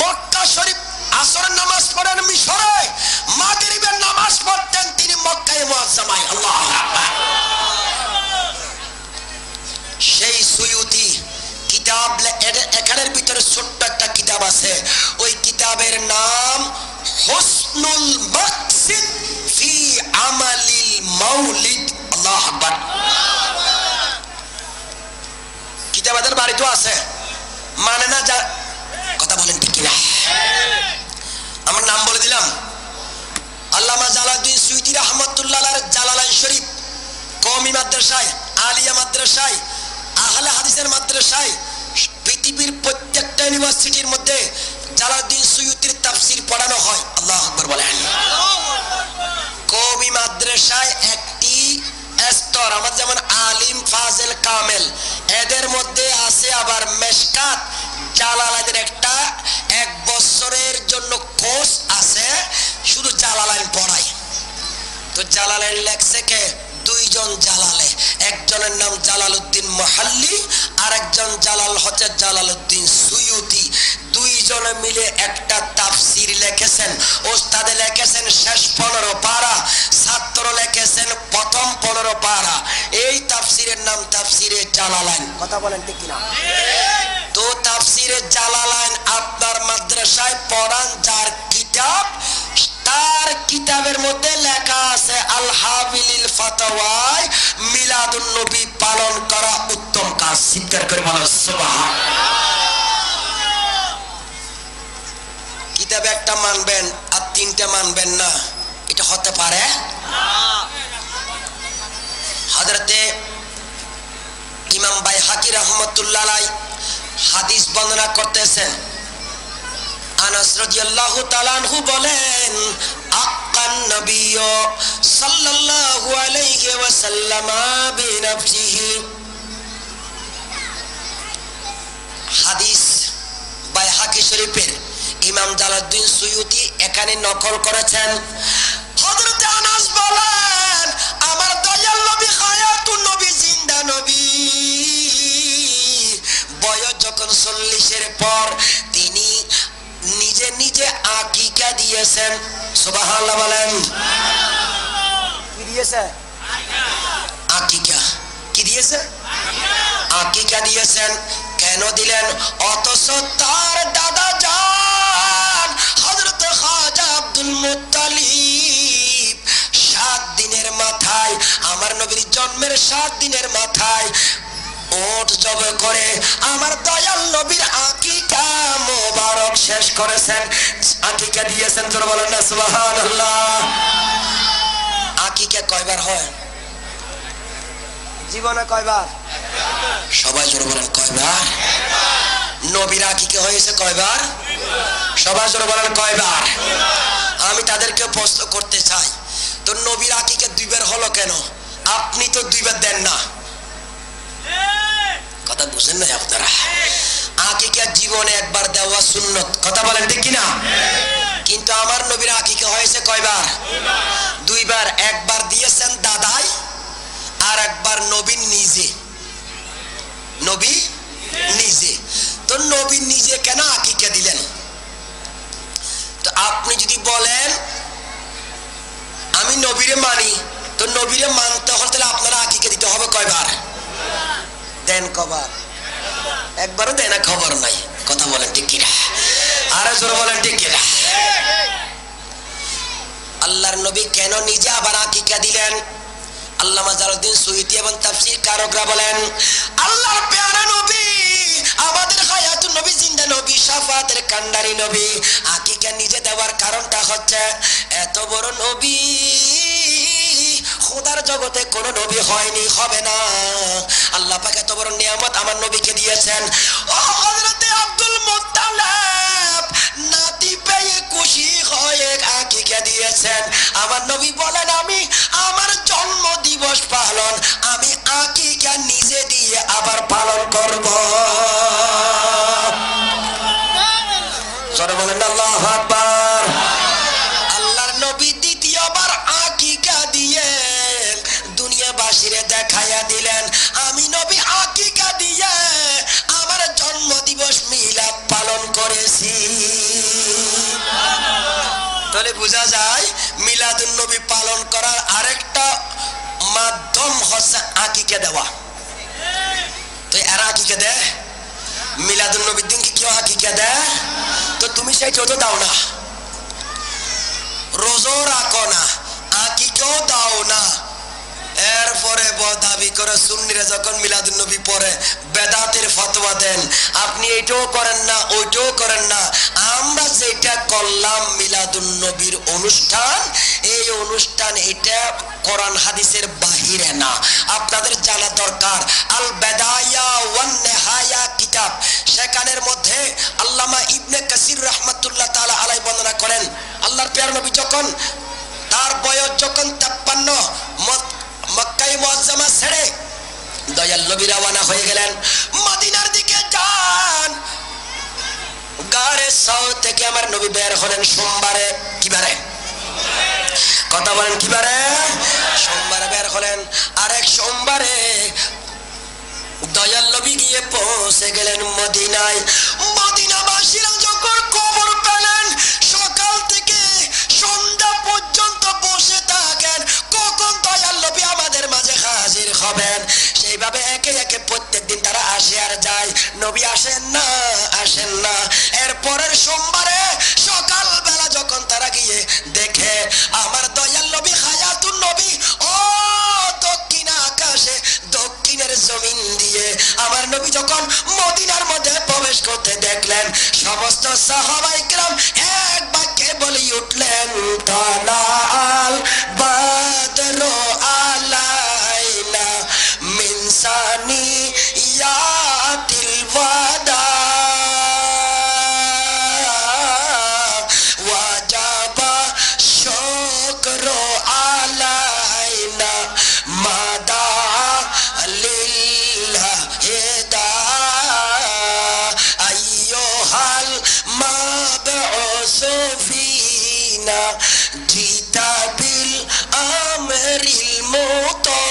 মক্কা শরীফ, আসরের নামাজ পড়েন মিশরে, মাগরিবের নামাজ পড়তেন তিনি মক্কায়ে মুআজ্জামায়। আল্লাহু আকবার। সেই সুয়ুতি কিতাব এখানের ভিতরে ছোট্ট একটা কিতাব আছে, ওই কিতাবের নাম হুসনুল মাকসিদ ফি আমালিল মাউলিদ। আল্লাহু আকবার। কিতাব এদের বাড়িতেও আছে, মানে না যা কথা বলেন ঠিক কিনা? আমার নাম বলে দিলাম, আল্লামা জালালউদ্দিন সুয়ুতি রাহমাতুল্লাহ আলাইহি জালালাইন শরীফ, কওমি মাদ্রাসায়, আলিয়া মাদ্রাসায়, আহলে হাদিসের মাদ্রাসায়, পৃথিবীর প্রত্যেকটা ইউনিভার্সিটির মধ্যে জালালউদ্দিন সুয়ুতির তাফসীর পড়ানো হয়। আল্লাহু আকবার বলেন। কওমি মাদ্রাসায় একটি স্তর, আমাদের যেমন আলিম, ফাজেল, কামেল, এদের মধ্যে আছে আবার মেশকাত জালালাইনের একটা 1 বছরের জন্য কোর্স আছে, শুধু জালালাইন পড়ায়। তো জালালাইন লেখছে কে? 2 জন জালালে, একজনের নাম জালালউদ্দিন মুহাল্লি, আর একজন জালাল হচ্ছে জালালউদ্দিন সুয়ুতি। 2 জনে মিলে একটা তাফসীর লিখেছেন। ওস্তাদে লিখেছেন শেষ 15 পারা, ছাত্র লিখেছেন প্রথম 15 পারা। এই তাফসীরের নাম তাফসীরে জালালাইন। কথা বলেন ঠিক কিনা? তো তাফসীরে জালালাইন আপনার মাদ্রাসায় পড়ান, যার কিতাব, তার কিতাবের মধ্যে লেখা আছে আল হাবিলিল ফাতাওয়ায় মিলাদুন নবী পালন করা উত্তম কাজ। চিৎকার করে বলেন সুবহানাল্লাহ। কিতাবে একটা মানবেন আর 3টা মানবেন না, এটা হতে পারে না। হযরতে ইমাম বাইহাকি রাহমাতুল্লাহ আলাইহি হাদিস বর্ণনা করতেছেন, আনাস রাদিয়াল্লাহু তাআলা আনহু বলেন, আক্কান নবী সাল্লাল্লাহু আলাইহি ওয়াসাল্লাম বিনাফসিহি। হাদিস বাইহাকি শরীফের ইমাম জালালউদ্দিন সুয়ুতি এখানে নকল করেছেন। হযরত আনাস বলেন, আমার দয়াল নবী হায়াতুন নবী, জিন্দা নবী, বয়স যখন 40-এর পর তিনি নিজে নিজে আকিকা দিয়েছেন। সুবহানাল্লাহ বলেন। কি দিয়েছে? আকিকা। কি দিয়েছে? আকিকা দিয়েছেন। কেন দিলেন? অথচ তার দাদা জান হযরত খাজা আব্দুল মুত্তালিব 7 দিনের মাথায়, আমার নবীর জন্মের 7 দিনের মাথায় ওট জবে করে আমার দয়াল নবীর আকিকা মোবারক শেষ করেছেন, আকিকা দিয়েছেন। জোরে বলেন না সুবহানাল্লাহ। আকিকা কয়বার হয় জীবনে? কয়বার? সবাই জোরে বলেন কয়বার? নবীর আকিকা হয়েছে কয়বার? সবাই জোরে বলেন কয়বার? আমি তাদেরকে প্রশ্ন করতে চাই, তো নবীর আকিকা 2 বার হলো কেন? আপনি তো 2 বার দেন না। কথা বুঝেন না আপনারা? আকিকা জীবনে একবার দেওয়া সুন্নত। কথা বলেন ঠিক কিনা? কিন্তু আমার নবীর আকিকা হয়েছে কয়বার? 2 বার। একবার দিয়েছেন দাদাই, আর একবার নবী নিজে। নবী নিজে। তো নবী নিজে কেন আকিকা দিলেন? তো আপনি যদি বলেন আমি নবীরে মানি, তো নবীরে মানতে হলে তাহলে আপনারা আকিকা দিতে হবে কয়বার? দেন কবার? একবারও দেয় না, খবর নাই। কথা বলেন ঠিক কিনা? আরে জোরে বলেন ঠিক কিনা? আল্লাহর নবী কেন নিজে আবার আকিকা দিলেন? আল্লামা জালালউদ্দিন সুয়ুতী এবং তাফসীর কারকরা বলেন, আল্লাহর প্যারা নবী, আমাদের হায়াতুন নবী, জিন্দা নবী, শাফাতের কান্ডারি নবী, আকিকা নিজে দেওয়ার কারণটা হচ্ছে এত বড় নবী খোদার জগতে কোন নবী হয়নি, হবে না। আল্লাহ পাক এত বড় নিয়ামত আমার নবীকে দিয়েছেন। ও হযরতে আব্দুল মুত্তালিব নাতি পেয়ে খুশি হয়ে আকিকা দিয়েছেন। আমার নবী বলেন, আমি আমার জন্ম দিবস পালন আমি আকিকা নিজে দিয়ে আবার পালন করব। জোরে বলেন আল্লাহু আকবার। আল্লাহর নবী দ্বিতীয়বার আকিকা দিয়ে দুনিয়াবাসীরে দেখাইয়া দিলেন, আমি নবী আকিকা দিয়ে আমার জন্ম দিবস মিলাদ পালন করেছি। তাহলে বোঝা যায় মিলাদুন নবী পালন করার আরেকটা মাধ্যম হচ্ছে আকিকা দেওয়া। তো এরা আকিকা দেয়, মিলাদুন নবীর দিন কি কেউ আকিকা দেয়? তো তুমি সেই ছোট দাও না, রোজও রাখো না, আকিকাও দাও না, এরপরে দাবি করে সুন্নিরা যখন মিলাদুন নবী পড়ে বেদাতের ফতোয়া দেন। আপনি এইটাও করেন না, ওইটাও করেন না। আমরা যেটা করলাম মিলাদুন নবীর অনুষ্ঠান, এই অনুষ্ঠান এটা কোরআন হাদিসের বাহিরে না, আপনাদের জানা দরকার। আল বেদায়া ওয়ান নেহায়া কিতাব, সেখানের মধ্যে আল্লামা ইবনে কাসির রাহমাতুল্লাহ তাআলা আলাইহি বর্ণনা করেন, আল্লাহর প্রিয় নবী যখন তার বয়স যখন 53, মক্কায়ে মুআজ্জামা ছেড়ে দয়াল নবী রওনা হয়ে গেলেন মদিনার দিকে। যান গারে সাউ থেকে আমার নবী বের হলেন সোমবারে। কি বারে? কথা বলেন কি বারে? সোমবারে বের হলেন। আরেক সোমবারে দয়াল নবী গিয়ে পৌঁছে গেলেন মদিনায়। মদিনাবাসীরা যখন খবর পেলেন, সকাল থেকে সন্ধ্যা পর্যন্ত বসে থাকেন কখন দয়াল নবী আমাদের মাঝে হাজির হবেন। সেইভাবে একে একে প্রত্যেকদিন তারা আসে আর যায়, নবী আসেন না, আসেন না। এরপরের সোমবারে সকাল বেলা যখন তারা গিয়ে দেখে আমার দয়াল নবী হায়াতুন নবী ও দক্ষিণ আকাশে দক্ষিণের জমিন দিয়ে আমার নবী যখন মদিনার মধ্যে প্রবেশ করতে দেখলেন, সমস্ত সাহাবায়ে কেরাম এক বাক্যে বলে উঠলেন, তালাল বাদরু আলাইনা মিন সানিয়াতিল ওয়াদা ওয়াজাবা শুকরু আলাইনা মাদা লিল্লাহি দা আইয়ুহাল মাবউসু ফিনা জিতা বিল আমরিল মুতা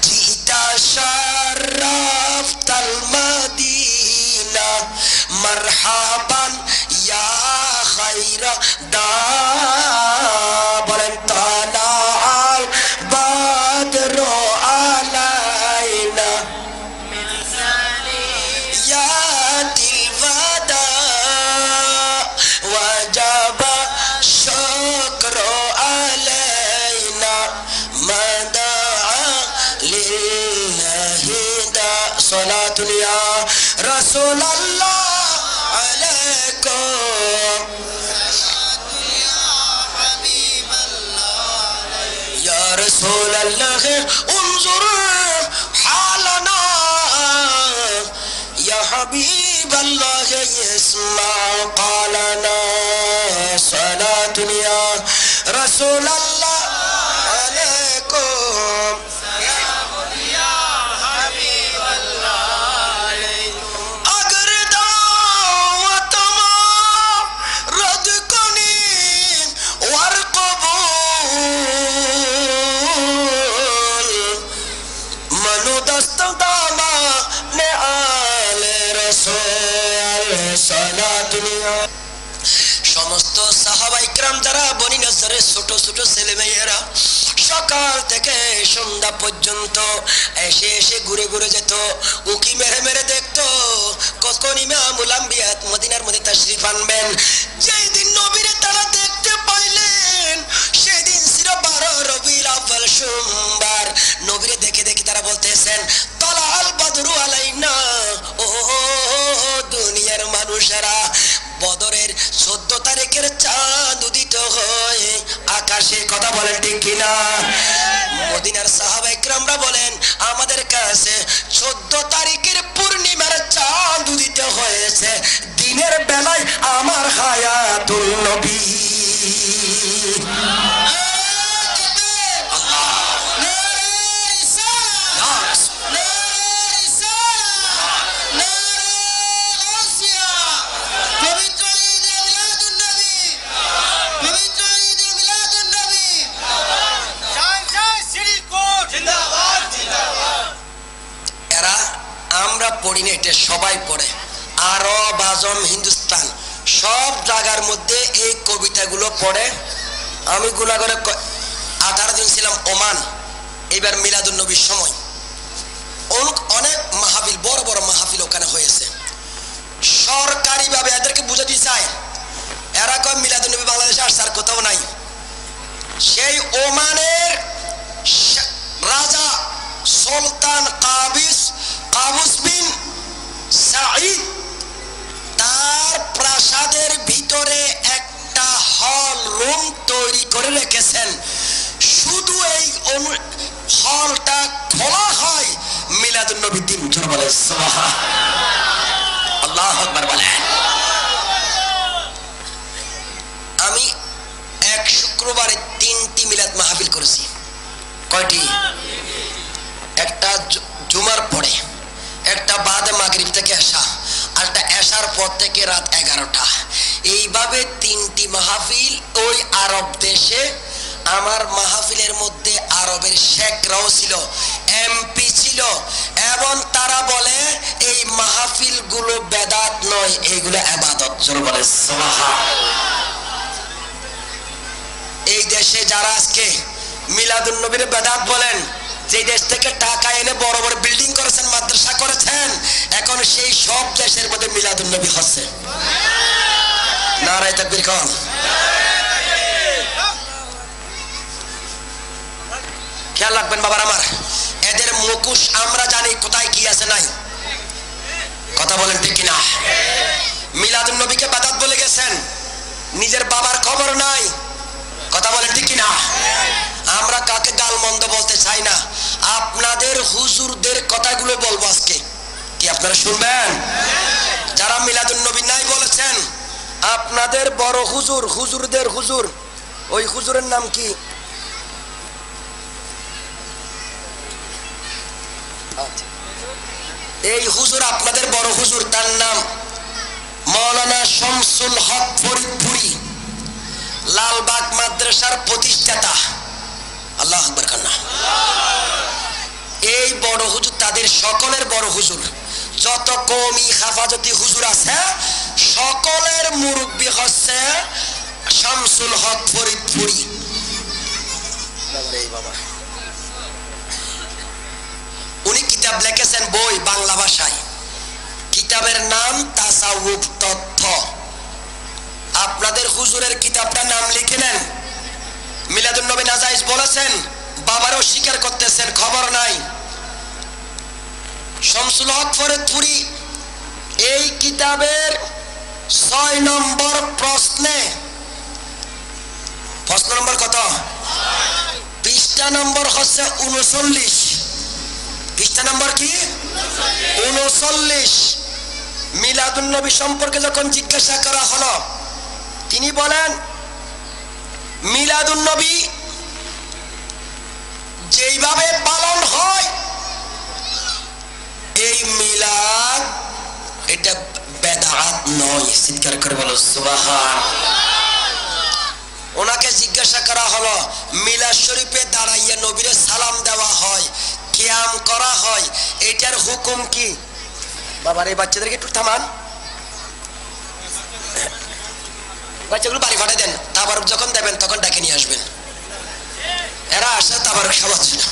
জিতা শারাফতাল মদিনা মারহাবান ইয়া খায়রা দা। বলেন তালাল বাদরু আলাইনা মিন সানিয়াতিল ওয়াদা ওয়াজাবা শুকরু আলাইনা মাদা লিল্লাহি দা। সালাতু ইয়া রাসূলুল্লাহ আলাইকুম ইয়া রাসূলুল্লাহ উনজুর হালানা ইয়া হাবিবাল্লাহ ইসমা ক্বালানা। সালাতু ইয়া রাসূলুল্লাহ আলাইকুম ইয়া হাবিবাল্লাহ अगर दावत मा रद कनी वर कबूल मनु दस्त दामा ने आले रसूल। सालात दुनिया সমস্ত সাহাবা ইকরাম যারা বনি নজরের ছোট ছোট ছেলে মেয়েরা সকাল থেকে সন্ধ্যা পর্যন্ত এসে এসে ঘুরে ঘুরে যেত, উকি মেরে মেরে দেখতো কখন ইমামুল আম্বিয়া মদিনার মধ্যে তাশরীফ আনবেন। যেই দিন নবীরে তারা দেখতে পাইলেন সেদিন ছিল 12 রবিউল আউয়াল সোমবার। নবীরে দেখে দেখে তারা বলতেছেন তালাল বদরু আলাইনা, ও দুনিয়ার মানুষেরা বদরের 14 তারিখের চাঁদ উদিত হয় আকাশে। কথা বলেন ঠিক কিনা? মদিনার সাহাবা ইকরামরা বলেন আমাদের কাছে 14 তারিখের পূর্ণিমার চাঁদ উদিত হয়েছে দিনের বেলায় আমার হায়াতুল নবী। পড়ি না, এটা সবাই পড়ে। আরব, আজম, হিন্দুস্তান সব জায়গার মধ্যে এই কবিতাগুলো পড়ে। আমি গুনাগরে 18 দিন ছিলাম ওমান, এবার মিলাদুন নবীর সময় অনেক মাহফিল, বড় বড় মাহফিল ওখানে হয়েছে। সরকারিভাবে এদেরকে বুঝাতে চায়, এরা কয় মিলাদুন নবী বাংলাদেশে আসছে আর কোথাও নাই। সেই ওমানের রাজা সুলতান কাবুস বিন সাঈদ তার প্রাসাদের ভিতরে একটা হল রুম তৈরি করে রেখেছেন। শুধু এই হলটা খোলা হয় মিলাদুন নবীর দিন। বলে আল্লাহু আকবার বলেন। আমি এক শুক্রবারে 3টি মিলাদ মাহফিল করেছি। কয়টি? একটা জুমার পরে, একটা বাদে মাগরিব থেকে এশা, আর একটা এশার পর থেকে রাত 11টা। এইভাবে 3টি মাহফিল ওই আরব দেশে। আমার মাহফিলের মধ্যে আরবের শেখরাও ছিল, এমপি ছিল, এবং তারা বলে এই মাহফিল গুলো বেদাত নয়, এইগুলো ইবাদত। জোরে বলে সুবহানাল্লাহ। এই দেশে যারা আজকে মিলাদুন নবীর বেদাত বলেন, যে দেশ থেকে টাকা এনে বড় বড় বিল্ডিং করেছেন, মাদ্রাসা করেছেন, এখন সেই সব দেশের মধ্যে মিলাদুন নবী হচ্ছে। নারায়ে তাকবীর কোন? খেয়াল রাখবেন বাবার আমার, এদের মুখোশ আমরা জানি কোথায় কি আছে নাই। কথা বলেন ঠিক কিনা? মিলাদুন নবীকে বেদাত বলে গেছেন, নিজের বাবার খবর নাই। কথা বলেন ঠিক কিনা? আমরা কাকে গালমন্দ বলতে চাই না, আপনাদের হুজুরদের কথাগুলো বলবো আজকে। কি আপনারা শুনবেন? যারা মিলাদুন নবী নাই বলেছেন, আপনাদের বড় হুজুর, হুজুরদের হুজুর, ওই হুজুরের নাম কি? এই হুজুর আপনাদের বড় হুজুর, তার নাম মাওলানা শামসুল হক ফরিদপুরি, লালবাগ মাদ্রাসার প্রতিষ্ঠাতা। আল্লাহু আকবার কান্না। এই বড় হুজুর তাদের সকলের বড় হুজুর। যত কওমি হেফাজতি হুজুর আছে সকলের মুরব্বি হচ্ছে শামসুল হক ফরিদপুরি। উনি কিতাব লিখেছেন, বই বাংলা ভাষায়। কিতাবের নাম তাসাউফ তথ্য। আপনাদের হুজুরের কিতাবটার নাম লিখে নেন। মিলাদুন নবী নাজায়েজ বলেছেন, বাবারও স্বীকার করতেছেন, খবর নাই। শামসুল হক ফরিদপুরি এই কিতাবের 6 নম্বর প্রশ্নে, প্রশ্ন নম্বর কত? পৃষ্ঠা নম্বর হচ্ছে 39। পৃষ্ঠা নম্বর কি? 39। মিলাদুন নবী সম্পর্কে যখন জিজ্ঞাসা করা হলো, তিনি বলেন মিলাদুন নবী যেইভাবে পালন হয় এই মিলাদ এটা বেদাত নয়। চিৎকার করে বলো সুবহানাল্লাহ। ওনাকে জিজ্ঞাসা করা হলো, মিলাদ শরীফে দাঁড়াইয়া নবীরে সালাম দেওয়া হয়, কিয়াম করা হয়, এটার হুকুম কি? বাবার এই বাচ্চাদেরকে একটু থামান। বাচ্চাগুলো বাড়ি পাঠিয়ে দেন, তাবারক যখন দেবেন তখন ডেকে নিয়ে আসবেন। এরা আসে তাবারক খাওয়ার জন্য।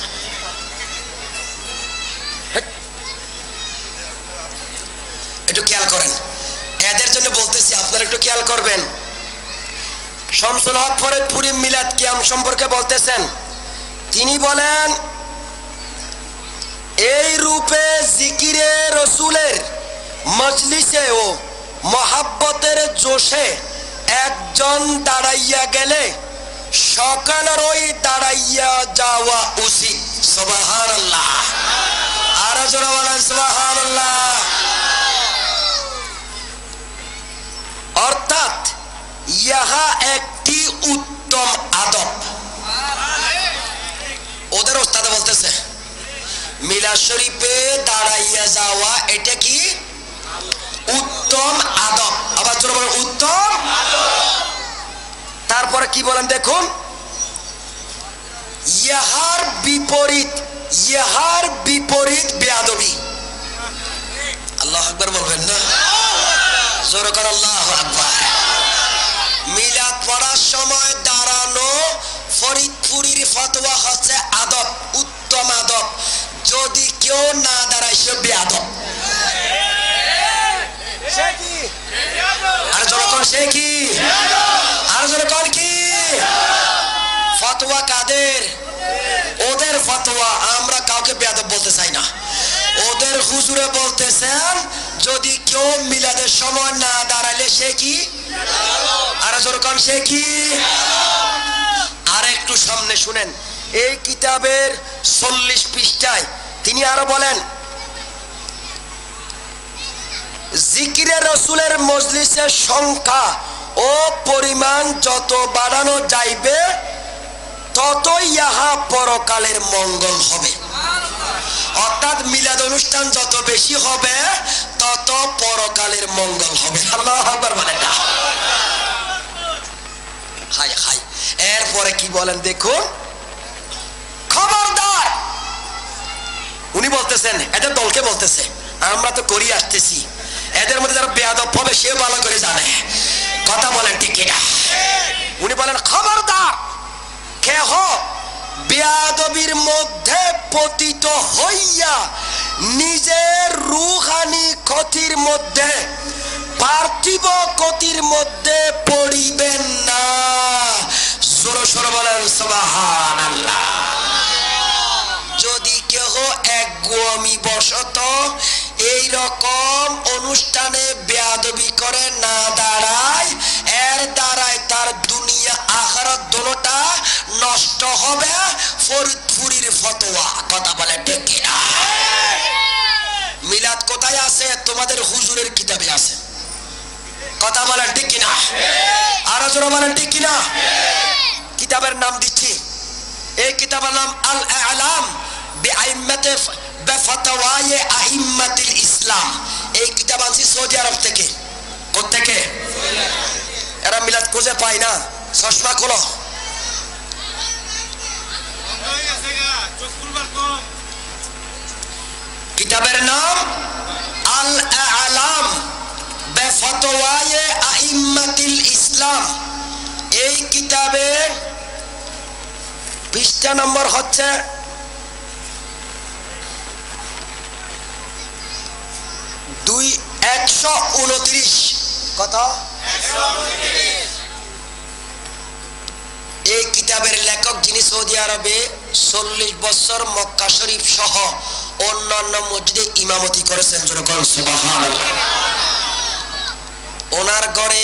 একটু খেয়াল করেন, এদের জন্য বলতেছি, আপনারা একটু খেয়াল করবেন। শামসুল হক ফরিদপুরি মিলাদ কিয়াম সম্পর্কে বলতেছেন, তিনি বলেন এই রূপে জিকিরে রসুলের মজলিসে ও মহাব্বতের জোশে একজন দাঁড়াইয়া গেলে সকলেরই দাঁড়াইয়া যাওয়া উচিত। সুবহানাল্লাহ, আরো জোরে বলেন সুবহানাল্লাহ। অর্থাৎ ইহা একটি উত্তম আদব। ওদের ওস্তাদ বলতেছে মিলাদ শরীফে দাঁড়াইয়া যাওয়া এটা কি উত্তম আদব। আবার জোরে বলেন উত্তম আদব। তারপরে কি বলেন দেখুন, ইহার বিপরীত বেয়াদবি। আল্লাহু আকবার বলবেন না? জোরে করে আল্লাহু আকবার। মিলাদ পড়ার সময় দাঁড়ানো ফরিদপুরির ফতোয়া হচ্ছে আদব, উত্তম আদব। যদি কেউ না দাঁড়ায় সে বেয়াদব। আর যখন সে কি, আর যখন কি ফতোয়া কাদের? ওদের ফতোয়া। আমরা কাউকে বেয়াদব বলতে চাই না। ওদের হুজুরে বলতেছেন যদি কেউ মিলাদের সময় না দাঁড়ালে সে কি, আর যখন সে কি। আর একটু সামনে শুনেন, এই কিতাবের 40 পৃষ্ঠায় তিনি আরো বলেন, জিকিরে রসুলের মজলিসের সংখ্যা ও পরিমাণ যত বাড়ানো যাইবে ততই ইহা পরকালের মঙ্গল হবে। অর্থাৎ মিলাদ অনুষ্ঠান যত বেশি হবে তত পরকালের মঙ্গল হবে। আল্লাহু আকবার বলেন না? High high. এরপরে কি বলেন দেখুন, খবরদার। উনি বলতেছেন, এদের দলকে বলতেছে, আমরা তো করি আসতেছি, এদের মধ্যে যারা বেয়াদব হবে সে ভালো করে জানে। কথা বলেন ঠিক কিনা? উনি বলেন খবরদার, কেহ বেয়াদবির মধ্যে পতিত হইয়া নিজের রূহানি ক্ষতির মধ্যে, পার্থিব ক্ষতির মধ্যে পড়িবেন না। জোরে সোরে বলেন সুবহানাল্লাহ। যদি কেহ একগুয়ামি বশত এই রকম অনুষ্ঠানে বেয়াদবি করে না দাঁড়ায়, এর দ্বারায় তার দুনিয়া আখিরাত দুটোটা নষ্ট হবে। ফরিদপুরির ফতোয়া। কথা বলে ঠিক কিনা? মিলাদ কোথায় আছে? তোমাদের হুজুরের কিতাবে আছে। কথা বলেন ঠিক কিনা? আরো জোরে বলেন ঠিক কিনা? কিতাবের নাম দিচ্ছি, এই কিতাবের নাম আল আ'লাম বিআইম্মাতি বিফাতাওয়ায়ে আইম্মাতিল ইসলাম। এই কিতাব আনছি সৌদি আরব থেকে। কোত্থেকে? এরা মিলাদ খুঁজে পায় না। চশমা খোলো। কিতাবের নাম আল আ'লাম বিফাতাওয়ায়ে আইম্মাতিল ইসলাম। এই কিতাবের পৃষ্ঠা নম্বর হচ্ছে 129। কত? 129। এই কিতাবের লেখক যিনি সৌদি আরবে 40 বছর মক্কা শরীফ সহ অন্যান্য মসজিদে ইমামতি করেছেন। সুবহানাল্লাহ। ওনার ঘরে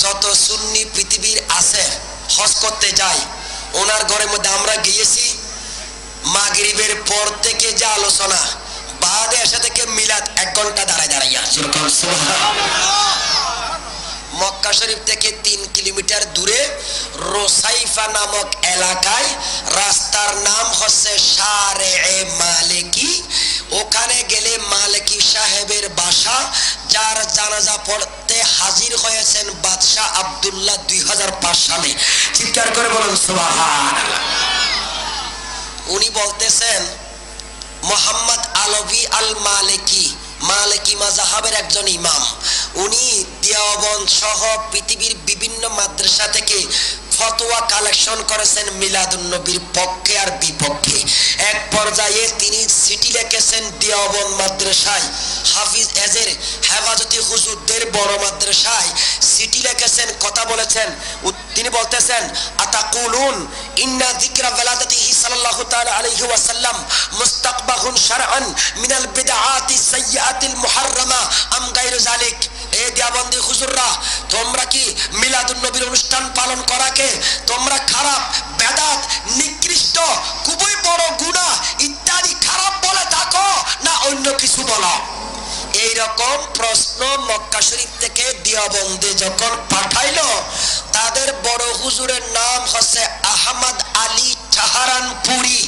যত সুন্নি পৃথিবীর আছে হজ করতে যায়, ওনার ঘরের মধ্যে আমরা গিয়েছি। মাগরিবের পর থেকে যে আলোচনা, বাদে এসে থেকে মিলাদ 1 ঘন্টা দাঁড়াইয়া। মক্কা শরীফ থেকে 3 কিলোমিটার দূরে রোসাইফা নামক এলাকায়, রাস্তার নাম হচ্ছে শারে মালিকি। ওখানে গেলে মালিকি সাহেবের বাসা, যার জানাজা পড়তে হাজির হয়েছেন বাদশাহ আব্দুল্লাহ 2005 সালে। চিৎকার করে বলুন সুবহানাল্লাহ। উনি বলতেছেন মোহাম্মদ আলভী আল মালিকি, মালিকি মাযহাবের একজন ইমাম। উনি দেওবন্দ সহ পৃথিবীর বিভিন্ন মাদ্রাসা থেকে ফতোয়া কালেকশন করেছেন মিলাদুন নবীর পক্ষে আর বিপক্ষে। এক পর্যায়ে তিনি চিঠি লিখেছেন দেওবন্দ মাদ্রাসায়, হাফিজ এজের হেফাজতি হুজুরদের বড় মাদ্রাসায় চিঠি লিখেছেন, কথা বলেছেন। তিনি বলতেছেন, আতাকুলুন ইন্না যিকরা ওয়ালাদাতিহি সাল্লাল্লাহু তাআলা আলাইহি ওয়াসাল্লাম মুস্তাকবাহুন শারআন মিনাল বিদআতি সাইয়্যাতিল মুহাররামা আম গায়রু যালিক। এই দেওবন্দি হুজুররা, তোমরা কি মিলাদুন নবীর অনুষ্ঠান পালন করাকে তোমরা খারাপ, বেদাত, নিকৃষ্ট, খুবই বড় গুনাহ ইত্যাদি খারাপ বলে থাকো, না অন্য কিছু বলো? এইরকম প্রশ্ন মক্কা শরীফ থেকে দেওবন্দে যখন পাঠাইলো, তাদের বড় হুজুরের নাম হচ্ছে আহমদ আলী সাহারানপুরি।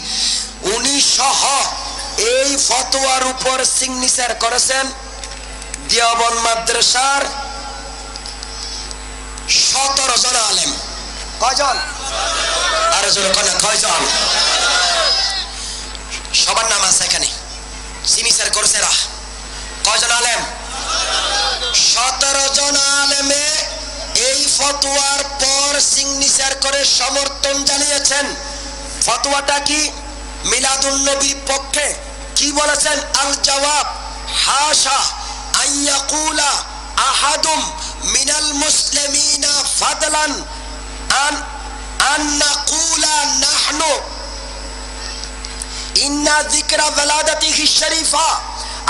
উনি সহ এই ফতোয়ার উপর সিগনেচার করেছেন দেওবন্দ মাদ্রাসার 17 জন আলেম। কয়জন? আরো জোরে কয় না, কয়জন? সবার নাম আছে এখানে, সিগনেচার করেছে এরা। কয়জন আলেম? 17 জন আলেমে এই ফতোয়ার পর সিগনেচার করে সমর্থন জানিয়েছেন। ফতোয়াটা কি? মিলাদুন নবীর পক্ষে। কি বলেছেন? আল জবাব, হাশা আইয়াকুলা আহাদুম মিনাল মুসলিমিনা ফাদলান আন নাকুলা নাহনু ইন্না যিকরা ওয়ালাদাতিহি শরীফা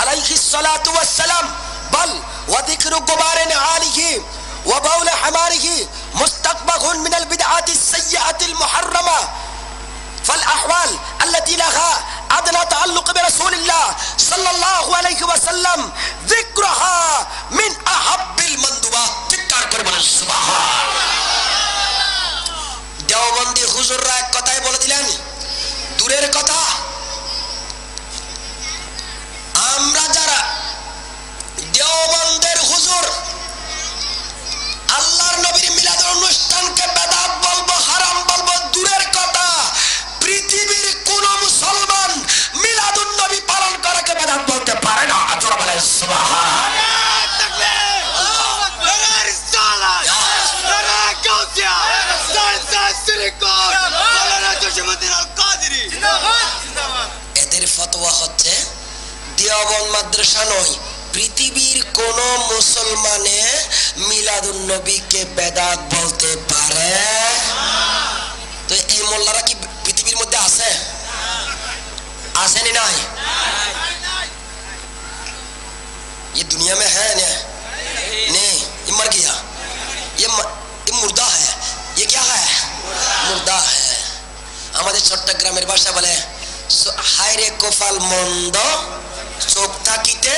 আলাইহিস সালাতু ওয়াস সালাম বাল ওয়া যিকরু গুবারিন আলিহি ওয়া বাউল হামারিহি মুস্তাকবাহুন মিনাল বিদআতিস সাইয়্যাতিল মুহাররামা فالأحوال التي لها أدنى تعلق برسول الله صلى الله عليه وسلم ذكرها من أحب المندوبات। تكرار كربلاء سبحان দেওবন্দি হুজুররা এক কথাই বলে দিলেন, দূরের কথা আমরা যারা দেওবন্দের হুজুর আল্লাহর নবীর মিলাদের অনুষ্ঠানকে বেদাত বলবো, হারাম বলবো, দূরের কথা পৃথিবীর কোন মুসলমান মিলাদুন নবী পালন করাকে বেদাত বলতে পারে না। জোরে বলেন সুবহান। এদের ফতোয়া হচ্ছে দেওবন্দ মাদ্রাসা নয়, পৃথিবীর কোন মুসলমানে মিলাদুন নবীকে বেদাত বলতে পারে। তো এই মোল্লারা কি পৃথিবীর মধ্যে আছে? আসেনি নাই? ये दुनिया में है ना? नहीं, ये मर गया, ये मुर्दा है। ये क्या है? मुर्दा है। আমাদের চট্টগ্রামের ভাষা বলে হায়রে কোফাল মন্দ চোখ থাকিতে,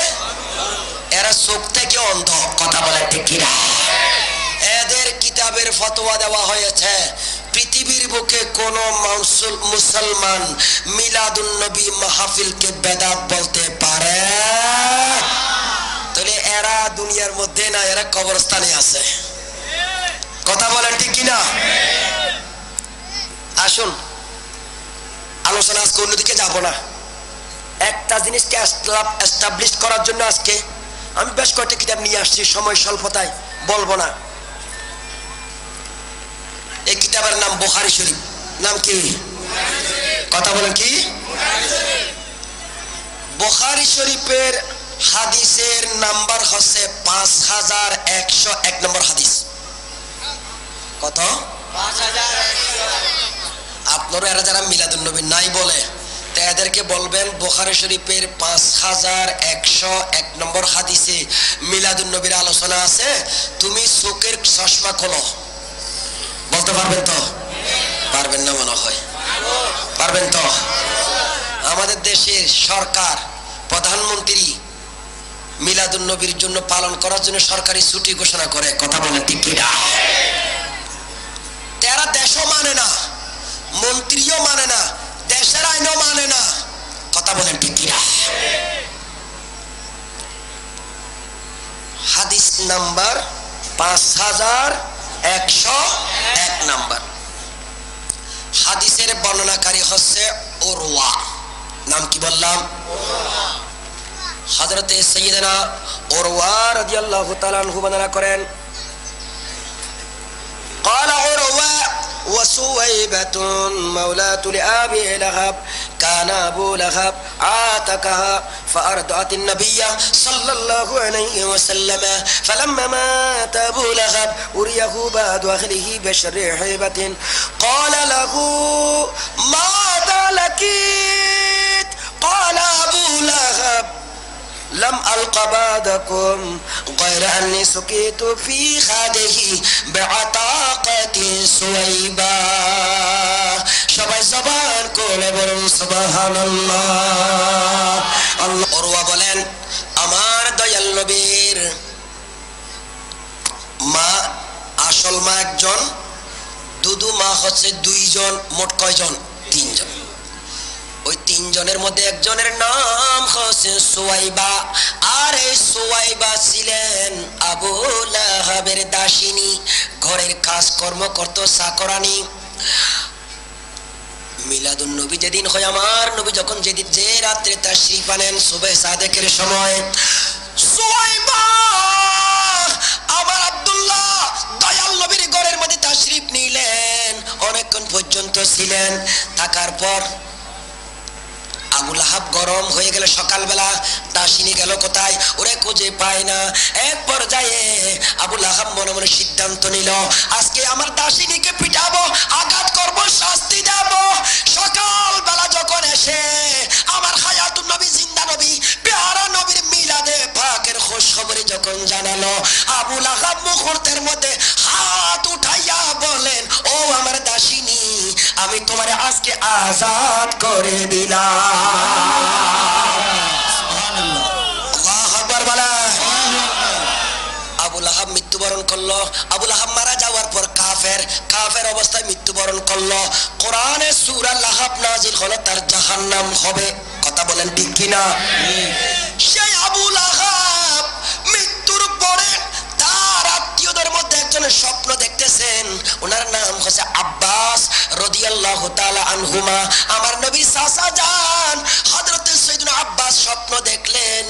এরা চোখ থেকে অন্ধ। কথা বলে ঠিক কিনা? এদের কিতাবের ফতোয়া দেওয়া হয়েছে পৃথিবীর বুকে কোন মুসলমান মিলাদুন নবী মাহফিলকে বেদাত বলতে পারে? তাহলে এরা দুনিয়ার মধ্যে না, এরা কবরস্থানে আছে। কথা বলেন ঠিক কিনা? আসুন আলোচনা আজকে অন্যদিকে যাব না। একটা জিনিসকে এস্টাবলিশ করার জন্য আজকে আমি বেশ কয়েকটা কিতাব নিয়ে আসছি, সময় স্বল্পতায় বলবো না। এই কিতাবের নাম বুখারী শরীফ। নাম কি? কথা বলেন কি? বুখারী শরীফের হাদিসের নাম্বার হচ্ছে 5101 নম্বর হাদিস। কত? 5101। আপনারা এরা যারা মিলাদুন নবী নাই বলে, তা এদেরকে বলবেন বুখারী শরীফের 5101 নম্বর হাদিসে মিলাদুন নবীর আলোচনা আছে, তুমি চোখের চশমা খোলো। বলতে পারবেন তো? পারবেন না মনে হয়। পারবেন তো? আমাদের দেশের সরকার, প্রধানমন্ত্রী মিলাদুন নবীর জন্য পালন করার জন্য সরকারি ছুটি ঘোষণা করে। কথা বলেন ঠিক কিনা? তারা দেশও মানে না, মন্ত্রীও মানে না, দেশের আইনও মানে না। কথা বলেন ঠিক কিনা? হাদিস নাম্বার 5101 নাম্বার। হাদিসের বর্ণনাকারী হচ্ছে উরওয়া। নাম কি বললাম? হযরতে সাইয়েদনা উরওয়া রাদিয়াল্লাহু তাআলা আনহু বর্ণনা করেন قال عروة وسويبة مولاة لأبي لهب كان أبو لهب عاتقها فأرضعت النبي صلى الله عليه وسلم فلما مات أبو لهب أريه بعد أهله بشر حيبة قال له ماذا لكيت قال أبو لهب لم ألق بعدكم غير أني سقيت في خده بعتاقة سويبة সবাই জবান করে বলুন সুবহানাল্লাহ। আল্লাহ উরওয়া বলেন আমার দয়াল নবীর মা, আসল মা একজন, দুদু মা হচ্ছে দুইজন, মোট কয়জন? তিনজন। ওই তিনজনের মধ্যে একজনের নাম হচ্ছে সুয়াইবা, আর এই সুয়াইবা ছিলেন আবু লাহাবের দাসিনী, ঘরের কাজকর্ম করত, চাকরানি। মিলাদুন নবী যেদিন হয়, আমার নবী যখন যেদিন যে রাত্রে তাশরীফ আনেন সুবহে সাদেকের সময়, সুয়াইবা আমার আব্দুল্লাহ দয়াল নবীর ঘরের মধ্যে তাশরীফ নিলেন, অনেকক্ষণ পর্যন্ত ছিলেন। থাকার পর আবু লাহাব গরম হয়ে গেল, সকালবেলা দাসিনী গেল কোথায়, ওরে খুঁজে পায় না। এক পর্যায়ে আবু লাহাব মনে মনে সিদ্ধান্ত নিল, আজকে আমার দাসিনীকে পিটাবো, আঘাত করব, শাস্তি দেব। সকালবেলা যখন এসে আমার হায়াতুন নবী, জিন্দা নবী, পেয়ারা নবীর মিলাদে পাকের খোঁজ খবরে যখন জানালো, আবু লাহাব মুহূর্তের মধ্যে হাত উঠাইয়া বলেন, ও আমার দাসিনী, আমি তোমারে আজকে আজাদ করে দিলাম। আবু লাহাব মৃত্যুবরণ করলো। আবু লাহাব মারা যাওয়ার পর কাফের অবস্থায় মৃত্যুবরণ করলো। কোরআনে সূরা লাহাব নাজিল হলো, তার জাহান্নাম হবে। কথা বলেন ঠিক কিনা? সেই আবু লাহাব মৃত্যুর পরে তার আত্মীয়দের মধ্যে একজনের স্বপ্ন দেখতেছেন, ওনার নাম হচ্ছে আব্বাস রাদিয়াল্লাহু তাআলা আনহুমা। আমার নবী চাচা যান হযরত সাইয়েদনা আব্বাস স্বপ্ন দেখলেন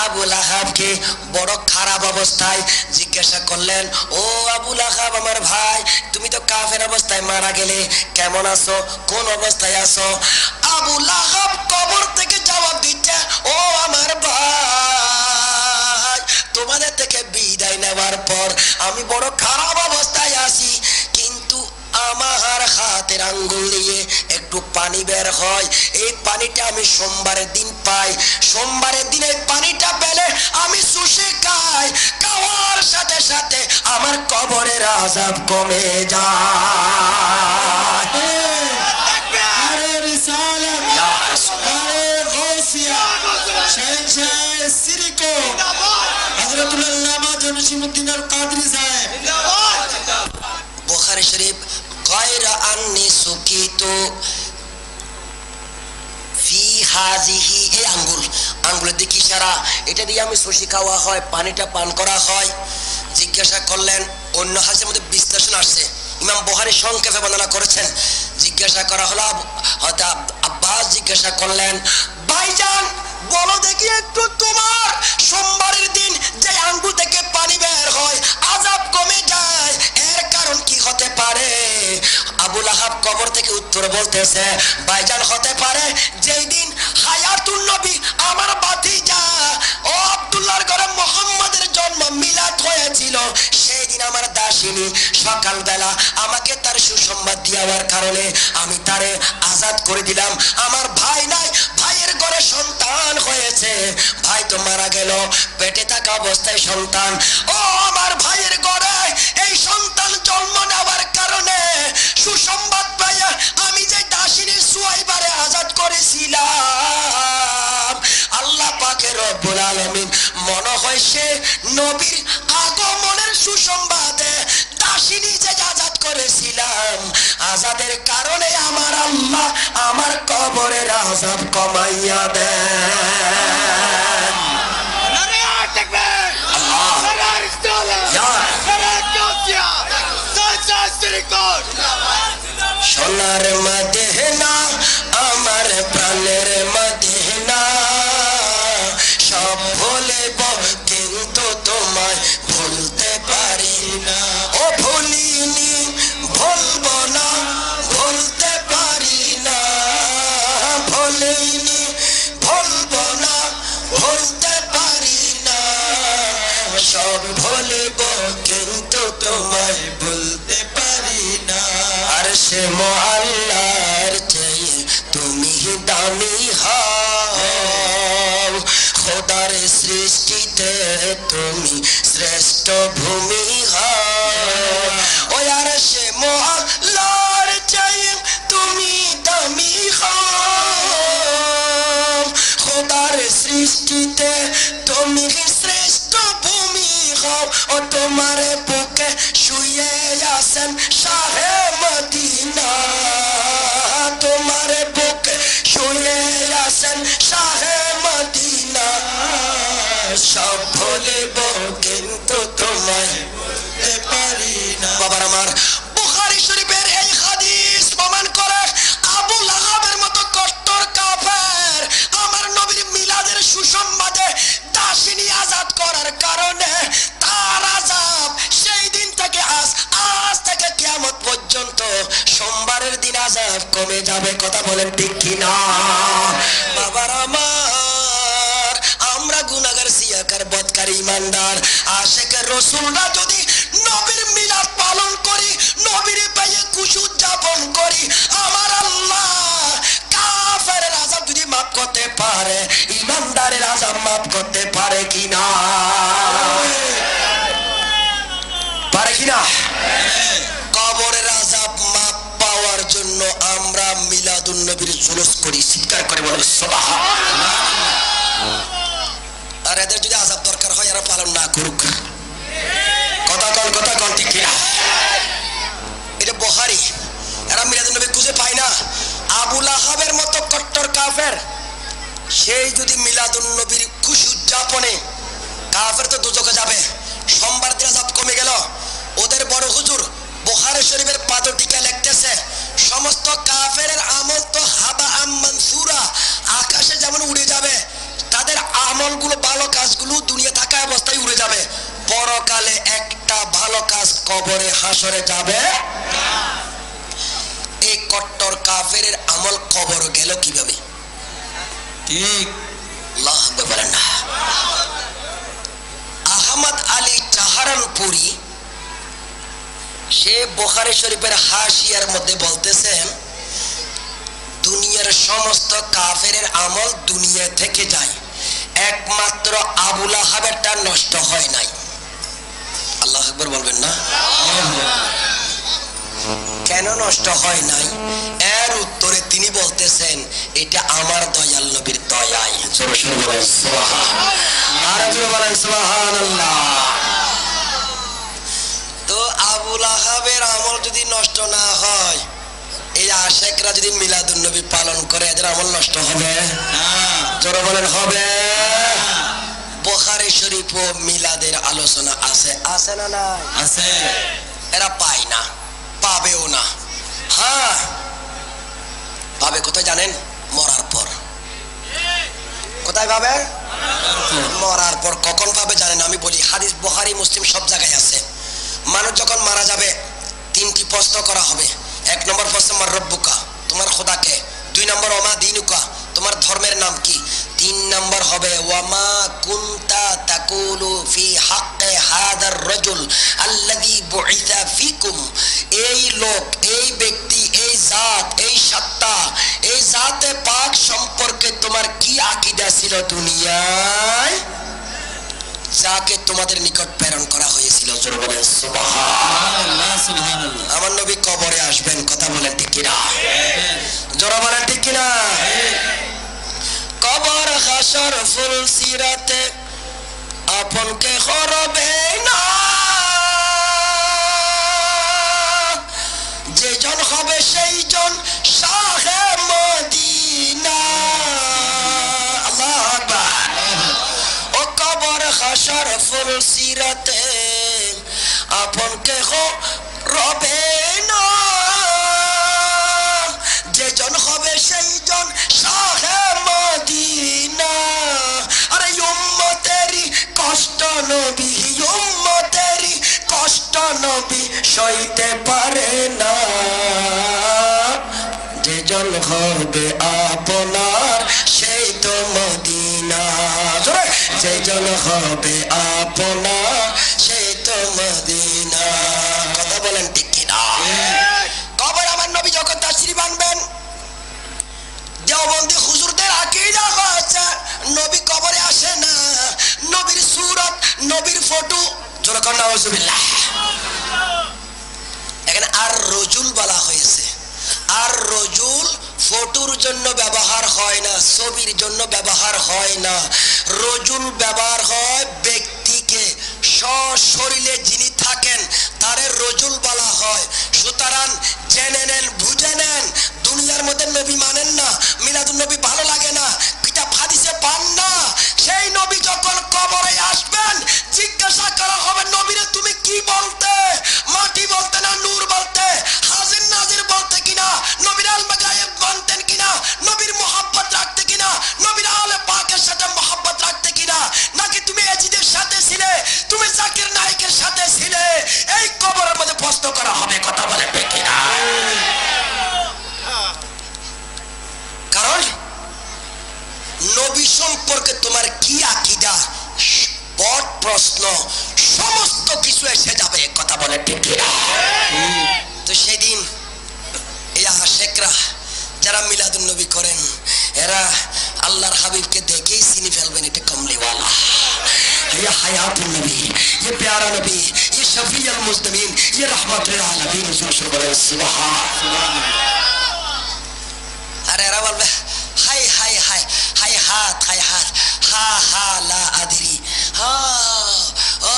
আবু লাহাবকে বড় খারাপ অবস্থায়। জিজ্ঞাসা করলেন, ও আবু লাহাব আমার ভাই, তুমি তো কাফের অবস্থায় মারা গেলে, কেমন আছো, কোন অবস্থায় আছো? আবু লাহাব কবর থেকে জবাব দিচ্ছে, ও আমার ভাই, তোমাদের থেকে বিদায় নেওয়ার পর আমি বড় খারাপ অবস্থায় আছি, কিন্তু আমার হাতের আঙ্গুল দিয়ে একটু পানি বের হয়, এই পানিটা আমি সোমবারের দিন পাই, সোমবারের দিন এই পানিটা পেলে আমি চুষে খাই, খাওয়ার সাথে সাথে আমার কবরের আযাব কমে যায়। বুখারী শরীফ, গায়রা আন্নি সুকিতু ফি হাযিহি, এই আঙ্গুলের দিকে ইশারা, এটা দিয়ে আমি সুশি খাওয়া হয়, পানিটা পান করা হয়। জিজ্ঞাসা করলেন, অন্য হাদিসের মধ্যে বিশ্লেষণ আসছে, ইমাম বুখারী সংক্ষেপে বর্ণনা করেছেন। জিজ্ঞাসা করা হলো, আব্বাস জিজ্ঞাসা করলেন, ভাইজান বলো দেখি একটু, তোমার সোমবারের দিন যে আঙ্গুল থেকে পানি বের হয়, আযাব কমে যায়, এর কারণ কি হতে পারে? আবু লাহাব কবর থেকে উত্তর বলতেছে, ভাইজান হতে পারে যেই দিন হায়াতুন নবী আমার ভাতিজা ও আব্দুল্লাহর ঘরে মুহাম্মাদের জন্ম মিলাদ হয়েছিল, সেই দিন আমার দাসিনী সকালবেলা আমাকে তার সুসংবাদ দেওয়ার কারণে আমি তারে আজাদ করে দিলাম। আমার ভাই নাই, ভাইয়ের ঘরে সন্তান হয়েছে, ভাই তো মারা গেল, পেটে থাকা অবস্থায় সন্তান, ও আমার ভাইয়ের ঘরে এই সন্তান জন্ম নেওয়ার কারণে সুসংবাদ পাইয়া আমি যে দাসিনী সুয়াইবারে আজাদ করেছিলাম, আল্লাহ পাকের রব্বুল আলামিন মনে হয় সে নবীর আগমনের সুসংবাদে দাসিনী যে আজাদ করেছিলাম, আজাদের কারণে আমার আল্লাহ আমার কবরের আযাব কমাইয়া দেন। সোনার মদিনা আমার প্রাণের মদিনা, সব ভুলব সব ভুলব কিন্তু তোমায় ভুলতে পারি না। আরশে মুআল্লার চেয়ে তুমি দামি হও, খোদার সৃষ্টিতে তুমি শ্রেষ্ঠ ভূমি হও। ও আরশে মুআল্লার চেয়ে তুমি দামি হও, খোদার সৃষ্টিতে তুমি শ্রেষ্ঠ ভূমি হও। ও তোমার বুকে শুয়ে আছেন শাহে মদিনা, তোমার বুকে শুয়ে আছেন শাহে মদিনা। সব ভুলব কিন্তু তোমায় ভুলতে পারি না। বাবার আমার, বুখারী শরীফের এই হাদিস প্রমাণ করে আবু লাহাবের মতো কট্টর কাফের আমার নবীর মিলাদের সুসংবাদে দাসিনী আজাদ করার কারণে তার আযাব সেই দিন থেকে আজ থেকে কিয়ামত পর্যন্ত সোমবারের দিন আযাব কমে যাবে। কথা বলেন ঠিক কিনা? বাবার আমার, আমরা গুনাহগার, সিয়াকার, বদকার, ঈমানদার, আশিকের রাসূলরা যদি নবীর মিলাদ পালন করি, নবীর পায়ে খুশি উদযাপন করি, আমার আল্লাহ কাফেরের আযাব যদি মাফ করতে পারে, ঈমানদারের আযাব মাফ করতে পারে কিনা? পারে কিনা? কবরের আযাব মাফ পাওয়ার জন্য আমরা মিলাদুন নবীর জুলুস করি, চিৎকার করে বলি সুবহানাল্লাহ। আর এদের যদি আযাব দরকার হয় এরা পালন না করুক। কথা কন ঠিক কিনা? এটা বুখারী, এরা মিলাদুন নবী খুঁজে পায় না। আবু লাহাবের মতো কট্টর কাফের, সেই যদি মিলাদুন নবীর খুশি উদযাপনে, কাফের তো দুজকে যাবে, সোমবার দিন আযাব কমে গেল। ওদের বড় হুজুর বুখারী শরীফের পাদটিকা লিখতেছে, সমস্ত কাফেরের আমল তো হাবা মানসুরা, আকাশে যেমন উড়ে যাবে, তাদের আমলগুলো, ভালো কাজগুলো দুনিয়া থাকা অবস্থায় উড়ে যাবে, পরকালে একটা ভালো কাজ কবরে হাসরে যাবে না। এই কট্টর কাফেরের আমল কবর গেল কিভাবে? ঠিক আল্লাহু আকবার বলেন না। আহমদ আলী চাহারানপুরি সে বুখারী শরীফের হাসিয়ার মধ্যে বলতেছেন, দুনিয়ার সমস্ত কাফেরের আমল দুনিয়া থেকে যায়, একমাত্র আবু লাহাবেরটা নষ্ট হয় নাই। আল্লাহু আকবার বলবেন না? কেন নষ্ট হয় নাই? এর উত্তরে তিনি বলতেছেন, এটা আমার দয়াল নবীর দয়ায়। জোরে শুনে বলেন সুবহানাল্লাহ, আর জোরে বলেন সুবহানাল্লাহ। তো আবু লাহাবের আমল যদি নষ্ট না হয়, এই আশিকরা যদি মিলাদুন নবী পালন করে, এদের আমল নষ্ট হবে না? জোরে বলেন হবে। বুখারী শরীফ ও মিলাদের আলোচনা আছে, আছে না নাই? আছে। এরা পায় না, পাবেও না। হ্যাঁ পাবে কোথায় জানেন? মরার পর। কোথায় পাবে? মরার পর। কখন পাবে জানেন? আমি বলি, হাদিস বুখারী মুসলিম সব জায়গায় আছে। মানুষ যখন মারা যাবে তিনটি প্রশ্ন করা হবে। এক নম্বর প্রশ্ন, মার রব্বুকা, তোমার খোদাকে। দুই নম্বর, ওমা দীনুকা, তোমার ধর্মের নাম কি। তিন নম্বর হবে, ওয়ামা কুনতা তাকুলু ফি হাক্কি হাদার রাজুল আল্লাযী বুইসা ফিকুম, এই লোক, এই ব্যক্তি, এই জাত, এই সত্তা, এই জাতে পাক সম্পর্কে তোমার কি আকীদা ছিল দুনিয়ায়, যাকে তোমাদের নিকট প্রেরণ করা হয়েছিল। জোরে বলেন সুবহানাল্লাহ, সুবহানাল্লাহ। আমার নবী কবরে আসবেন, কথা বলেন ঠিক কিনা? জোরে বলেন ঠিক কিনা? কবর হাসর ফুল সিরাতে আপনকে করবে না, যেজন হবে সেই জন শাহে মদিনা। আল্লাহু আকবার। ও কবর হাসর ফুল সিরাতে আপনকে করবে না, যেজন হবে সেই জন শাহে মদিনা। আরে উম্মতেরি কষ্ট নবী, উম্মতেরি কষ্ট নবী সইতে পারে না, যেজন হবে আপনার সেই তো মদিনা। যেজন হবে আপনার নবীর ফটো যখন নাউজুবিল্লাহ এখানে আর রজুল বলা হয়েছে। আর রজুল ফটোর জন্য ব্যবহার হয় না, ছবির জন্য ব্যবহার হয় না। রজুল ব্যবহার হয় ব্যক্তিকে, সশরীরে যিনি থাকেন তারে রজুল বলা হয়। সুতরাং জেনে নেন, বুঝে নেন, দুনিয়ার মধ্যে নবী মানেন না, মিলাদুন নবী ভালো লাগে না, কিতাব হাদিসে পান না, সেই নবী যখন কবরে আসবেন জিজ্ঞাসা করা হবে নবীরে তুমি কি বলতে, মাটি বলতে না নূর বলতে, হাজির নাজির বলতে কিনা, নবীর আলমে গায়েব মানতেন কিনা, নবীর মোহাব্বত রাখতে কিনা, নবীর আলে পাকের সাথে মোহাব্বত রাখতে কিনা, নাকি তুমি এজিদের সাথে ছিলে, তুমি জাকির নায়েকের সাথে ছিলে, এই কবরের মধ্যে প্রশ্ন করা হবে। কথা বলে ঠিক কিনা? কারণ নবী সম্পর্কে তোমার কি আকীদা, বড় প্রশ্ন, সমস্ত কিছু এসে যাবে। কথা বলে ঠিক কিনা? তো সেদিন এই আশেকরা যারা মিলাদুন নবী করেন এরা আল্লাহর হাবিবকে দেখেই চিনি ফেলবেন এটা কমলিওয়ালা, ये हयातुन नबी, ये प्यारा नबी, ये शफीउल मुस्लिमीन, ये रहमतुल आलमीन। सुभान। अरे एरा बोलबे हाय हाय हाय हाय हाथ हा हा ला आदरी हा ও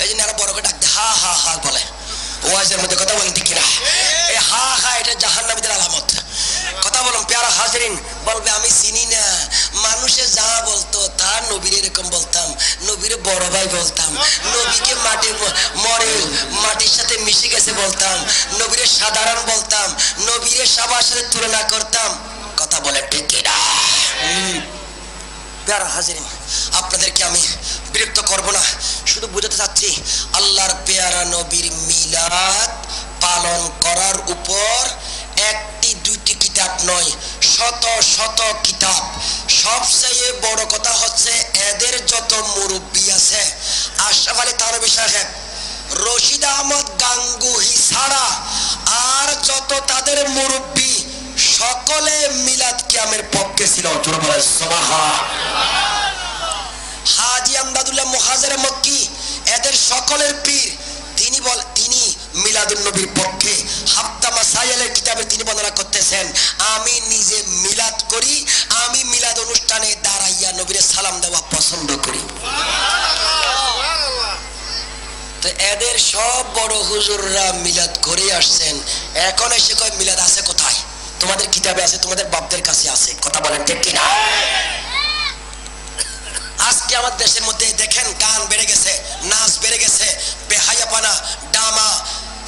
এই যে এরা বড় করে ডাকতে হা হা হা বলে, ওয়াজের মধ্যে কথা বলেন ঠিক কিনা? এই হা হা এটা জাহান্নামীদের আলামত। কথা বলুন প্যারা হাজরিন, বলবে আমি চিনি না, মানুষে যা বলতো তা নবীর এরকম বলতাম, নবীর বড় ভাই বলতাম, নবীকে মাটির সাথে মিশে গেছে বলতাম, নবীর সাধারণ বলতাম, নবীর সবার সাথে তুলনা করতাম। কথা বলে ঠিক কিনা? প্যারা হাজরিন, আপনাদেরকে আমি বিরক্ত করব না, শুধু বুঝাতে চাচ্ছি আল্লাহর পেয়ারা নবীর মিলাদ পালন করার উপর একটি দুইটি কিতাব নয়, শত শত কিতাব। সবচেয়ে বড় কথা হচ্ছে এদের যত মুরব্বী আছে, আশরাফ আলী থানভী সাহেব, রশিদ আহমদ গাঙ্গুহি ছাড়া আর যত তাদের মুরব্বী সকলে মিলাদ কিয়ামের পক্ষে ছিল। হাজী আমদাদুল্লাহ মুহাজির মক্কি এদের সকলের পীর, তিনি মিলাদুন নবীর পক্ষে। হাফতা মাসাইলের কিতাবে তিনি বর্ণনা করতেছেন আমি নিজে মিলাদ করি, আমি মিলাদ অনুষ্ঠানে দাঁড়াইয়া নবীরে সালাম দেওয়া পছন্দ করি। তো এদের সব বড় হুজুররা মিলাদ করে আসছেন, এখন এসে কয় মিলাদ আছে কোথায়? তোমাদের কিতাবে আছে, তোমাদের বাপদের কাছে আছে। কথা বলেন ঠিক কিনা? আজকে আমাদের দেশের মধ্যে দেখেন গান বেড়ে গেছে, নাচ বেড়ে গেছে, বেহায়াপানা, ডামা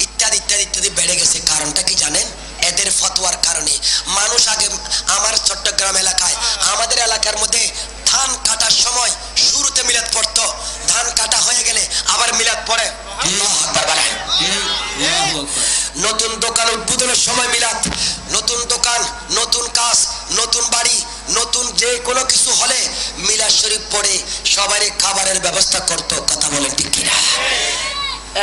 ইত্যাদি ইত্যাদি ইত্যাদি বেড়ে গেছে। কারণটা কি জানেন? এদের ফতোয়ার কারণে। মানুষ আগে আমার চট্টগ্রাম এলাকায়, আমাদের এলাকার মধ্যে ধান কাটার সময় শুরুতে মিলাদ পড়তো, ধান কাটা হয়ে গেলে আবার মিলাদ পড়ে। নতুন দোকান উদ্বোধনের সময় মিলাদ, নতুন দোকান, নতুন কাজ, নতুন বাড়ি, নতুন যে কোনো কিছু হলে মিলাদ শরীফ পড়ে সবারই খাবারের ব্যবস্থা করতো। কথা বলেন ঠিক কিনা?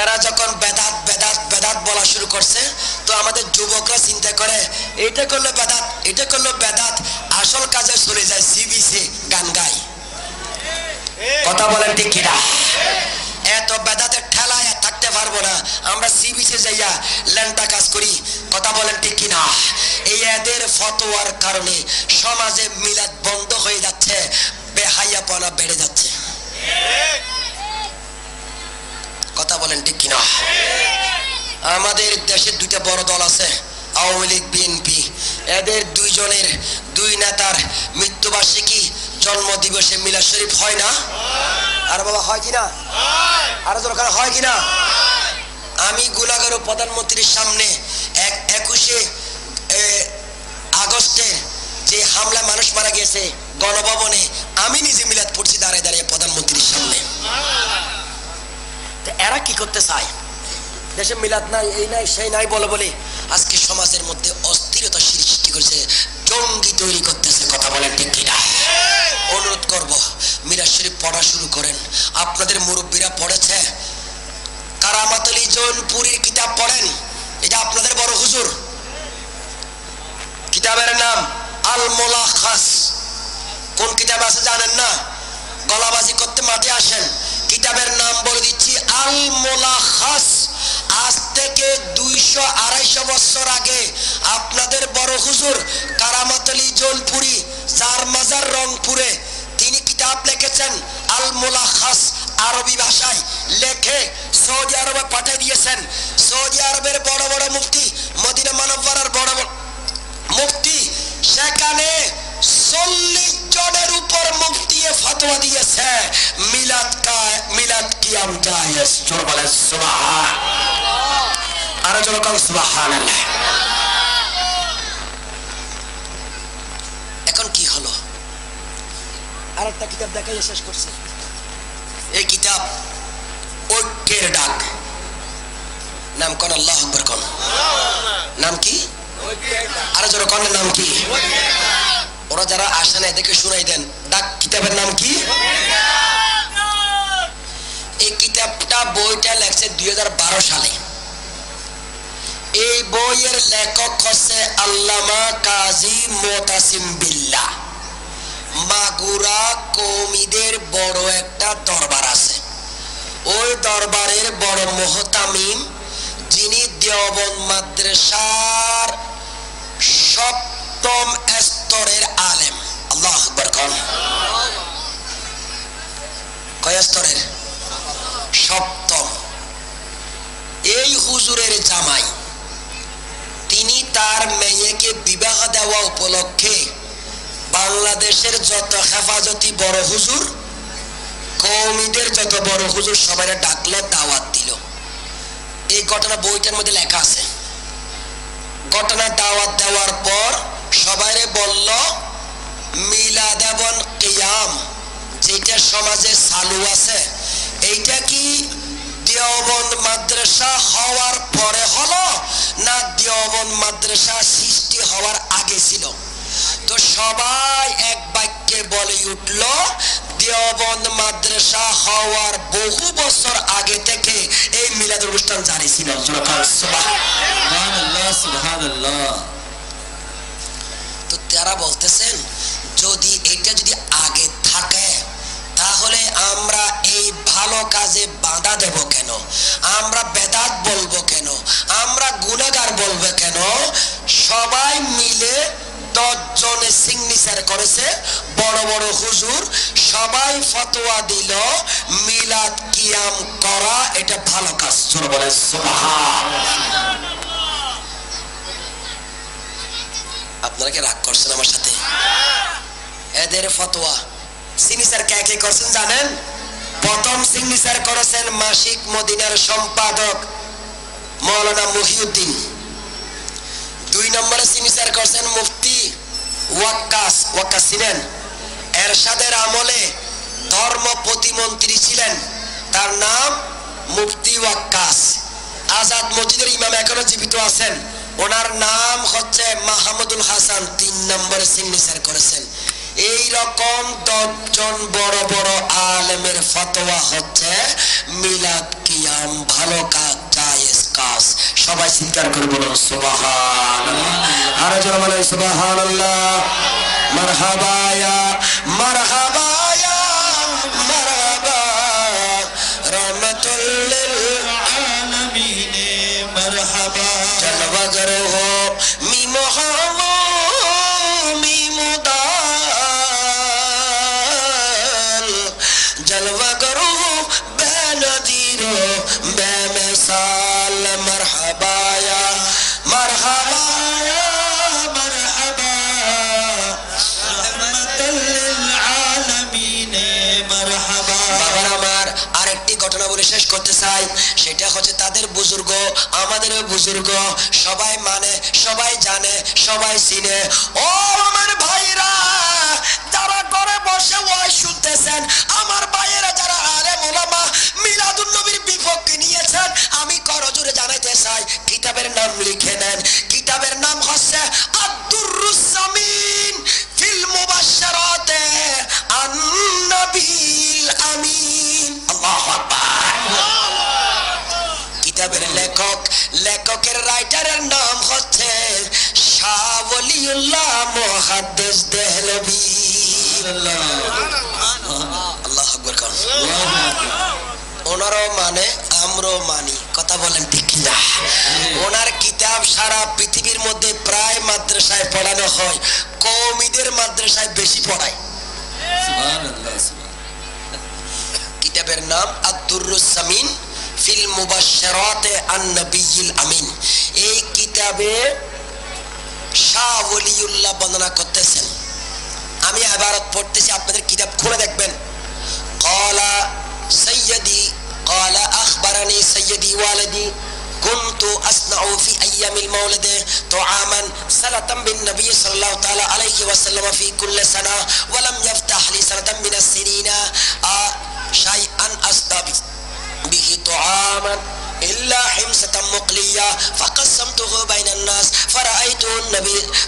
এরা যখন বেদাত বেদাত বেদাত বলা শুরু করছে, তো আমাদের যুবকরা চিন্তা করে এটা করলো বেদাত, এটা করলো বেদাত, আসল কাজে চলে যায় সিবিসি গান গায়। কথা বলেন ঠিক কিনা? এত বেদাতের ঠেলায় থাকতে পারবো না, আমরা সিবিসি যাইয়া ল্যান্ডা কাজ করি। কথা বলেন ঠিক কিনা? এই এদের ফতোয়ার কারণে সমাজে মিলাদ বন্ধ হয়ে যাচ্ছে, বেহায়াপনা বেড়ে যাচ্ছে। কথা বলেন ঠিক কিনা? আমাদের দেশের দুইটা বড় দল আছে, আওয়ামী লীগ, বিএনপি। এদের দুইজনের, দুই নেতার মৃত্যুবার্ষিকী জন্মদিবসে মিলাদ শরীফ হয় না? আর বাবা হয় কিনা? আরো দরকার হয় কিনা? আমি গুনাগার প্রধানমন্ত্রীর সামনে 21শে আগস্টে যে হামলা মানুষ মারা গেছে গণভবনে, আমি নিজে মিলাদ পড়ছি দাঁড়িয়ে দাঁড়িয়ে প্রধানমন্ত্রীর সামনে। এরা কি করতে চায়? দেশে মিলাদ নাই, এই নাই, সেই নাই বলে বলে আজকে সমাজের মধ্যে অস্থিরতা সৃষ্টি করছে, জঙ্গি তৈরি করতেছে। কথা বলেন ঠিক কিনা? অনুরোধ করব মিলাদ শরীফ পড়া শুরু করেন। আপনাদের মুরব্বীরা পড়েছে, কারামাতুল জৌনপুরীর কিতাব পড়েন, এটা আপনাদের বড় হুজুর। কিতাবের নাম আল মুলাখাস। কোন কিতাব আছে জানেন না? গলাবাজি করতে মাঠে আসেন, কিতাবের নাম বলে দিচ্ছি আল মুলাখাস। আজ থেকে 200-250 বছর আগে আপনাদের বড় হুজুর কারামত আলী জোনপুরি চার মাজার রংপুরে তিনি কিতাব লিখেছেন আল মুলাখাস, আরবি ভাষায় লেখে সৌদি আরবে পাঠিয়ে দিয়েছেন। সৌদি আরবের বড় বড় মুফতি, মদিনা মুনাওয়ারার বড় বড় মুফতি, সেখানে 40 জনের উপর মুফতি ফতোয়া দিয়েছে মিলাদ কিয়াম জায়েজ। জোরে বলেন সুবহানাল্লাহ, আরো জোরে বলেন সুবহানাল্লাহ। এখন কি হলো? আরেকটা কিতাব দেখাই শেষ করছে। এই কিতাব ঐক্যের ডাক, নাম কোন? আল্লাহু আকবার কোন? নাম কি? আরো জোরে কোন? নাম কি? ওরা যারা আসে না এদেরকে শুনাই দেন, ডাক কিতাবের নাম কি? এই কিতাবটা বইটা লেখছে 2012 সালে। এই বইয়ের লেখক হচ্ছে আল্লামা কাজী মুতাসিম বিল্লাহ। মাগুরা কওমিদের বড় একটা দরবার আছে, ওই দরবারের বড় মুহতামিম, যিনি দেওবন্দ মাদ্রাসার সপ্তম স্তরের আলেম। আল্লাহু আকবার কোন? কয় স্তরের? সপ্তম। এই হুজুরের জামাই, তিনি তার মেয়েকে বিবাহ দেওয়া উপলক্ষে বাংলাদেশের যত হেফাজতি বড় হুজুর, কওমিদের যত বড় হুজুর সবাই ডাকলো, দাওয়াত দিল। এই ঘটনা বইটার মধ্যে লেখা আছে। ঘটনা দাওয়াত দেওয়ার পর সবাইরে বলল মিলাদ এবং কিয়াম যেটা সমাজে চালু আছে, এইটা কি দেওবন্দ মাদ্রাসা হওয়ার পরে হলো না দেওবন্দ মাদ্রাসা সৃষ্টি হওয়ার আগে ছিল? তো সবাই এক বাক্যে বলে উঠল দেওবন্দ মাদ্রাসা হওয়ার বহু বছর আগে থেকে এই মিলাদ অনুষ্ঠান জারি ছিল। সুবহানাল্লাহ, সুবহানাল্লাহ। তো তারা বলতেছেন যদি এটা যদি আগে থাকে তাহলে আমরা এই ভালো কাজে বাধা দেব কেন? আমরা বেদাত বলবো কেন? আমরা গুনাহগার বলবো কেন? সবাই মিলে 10 জনে সিগনেচার করেছে, বড় বড় হুজুর সবাই ফতোয়া দিল মিলাদ কিয়াম করা এটা ভালো কাজ। জোরে বলেন সুবহানাল্লাহ। আপনারা কি রাগ করছেন আমার সাথে? এদের ফতোয়া সিগনেচার কে কে করছেন জানেন? প্রথম সিগনেচার করেছেন মাসিক মদিনার সম্পাদক মাওলানা মহিউদ্দিন। 2 নম্বরে সিগনেচার করেছেন মুফতি ওয়াক্কাস। ওয়াক্কাস ছিলেন এরশাদের আমলে ধর্ম প্রতিমন্ত্রী ছিলেন, তার নাম মুফতি ওয়াক্কাস। আজাদ মসজিদের ইমাম এখনো জীবিত আছেন, ওনার নাম হচ্ছে মাহমুদুল হাসান। 3 নম্বরে সিগনেচার করেছেন। এই রকম 10 জন বড় বড় আলেমের ফতোয়া হচ্ছে মিলাদ কিয়াম ভালো কাজ, জায়েজ কাজ। সবাই স্বীকার করে বলুন সুবহানাল্লাহ, আর জোরে বলেন সুবহানাল্লাহ। মারহাবা ইয়া মারহাবা ইয়া মারহাবা রাহমাতুল লিল আলামিন মারহাবা জলওয়া গরহু মিমহু মিমুদাল জলওয়া গরহু বেনজির বেমিসাল মারহাবা ইয়া মারহাবা ইয়া মারহাবা রাহমাতুল লিল আলামিন মারহাবা। বাবার আমার আরেকটি ঘটনা বলে শেষ করতে চাই, সেটা হচ্ছে তাদের বুজুর্গ আমাদের বুজুর্গ, সবাই মানে, সবাই জানে, সবাই চিনে। ও আমার ভাইরা যারা ঘরে বসে ওয়াজ শুনতেছেন, আমার ভাইয়েরা যারা আলেম ওলামা মিলাদুন নবীর বিপক্ষে নিয়েছেন, আমি করজোরে জানাইতে চাই কিতাবের নাম লিখে নেন। কিতাবের নাম হচ্ছে আদ-দুররুস সামিন ফিল মুবাশশারাতে আন-নবিল আমিন। আল্লাহু আকবার। কিতাবের লেখকের রাইটারের নাম হচ্ছে শাহ ওলিউল্লাহ মুহাদ্দিস দেহলভী। আল্লাহু আকবার। ওনারও মানে আমরাও মানি, কথা বলেন ঠিক কিনা? ওনার কিতাব সারা পৃথিবীর মধ্যে প্রায় মাদ্রাসায় পড়ানো হয়, কওমিদের মাদ্রাসায় বেশি পড়ায়। কিতাবের নাম আদ-দুররুস সামিন ফিল মুবাশশারাতে আন-নবিয়্যিল আমিন। এই কিতাবে শাহ ওলিউল্লাহ বর্ণনা করতেছেন। আমি ইবারত পড়তেছি, আপনাদের কিতাব খুলে দেখবেন। ক্বালা সাইয়্যিদি ক্বালা আখবারানি সাইয়্যিদি ওয়ালিদি কুনতু আসনাউ ফি আইয়ামিল মাওলিদি তুআমান সালাতাম বিন নবী সাল্লাল্লাহু তাআলা আলাইহি ওয়াসাল্লাম ফি কুল্লি সানা ওয়া লাম ইফতাহ লি সানাতাম মিনাস সিনিনা শাইআন আসতাবি বিহি তুআমান إلا حمصة مقلية فقسمته بين الناس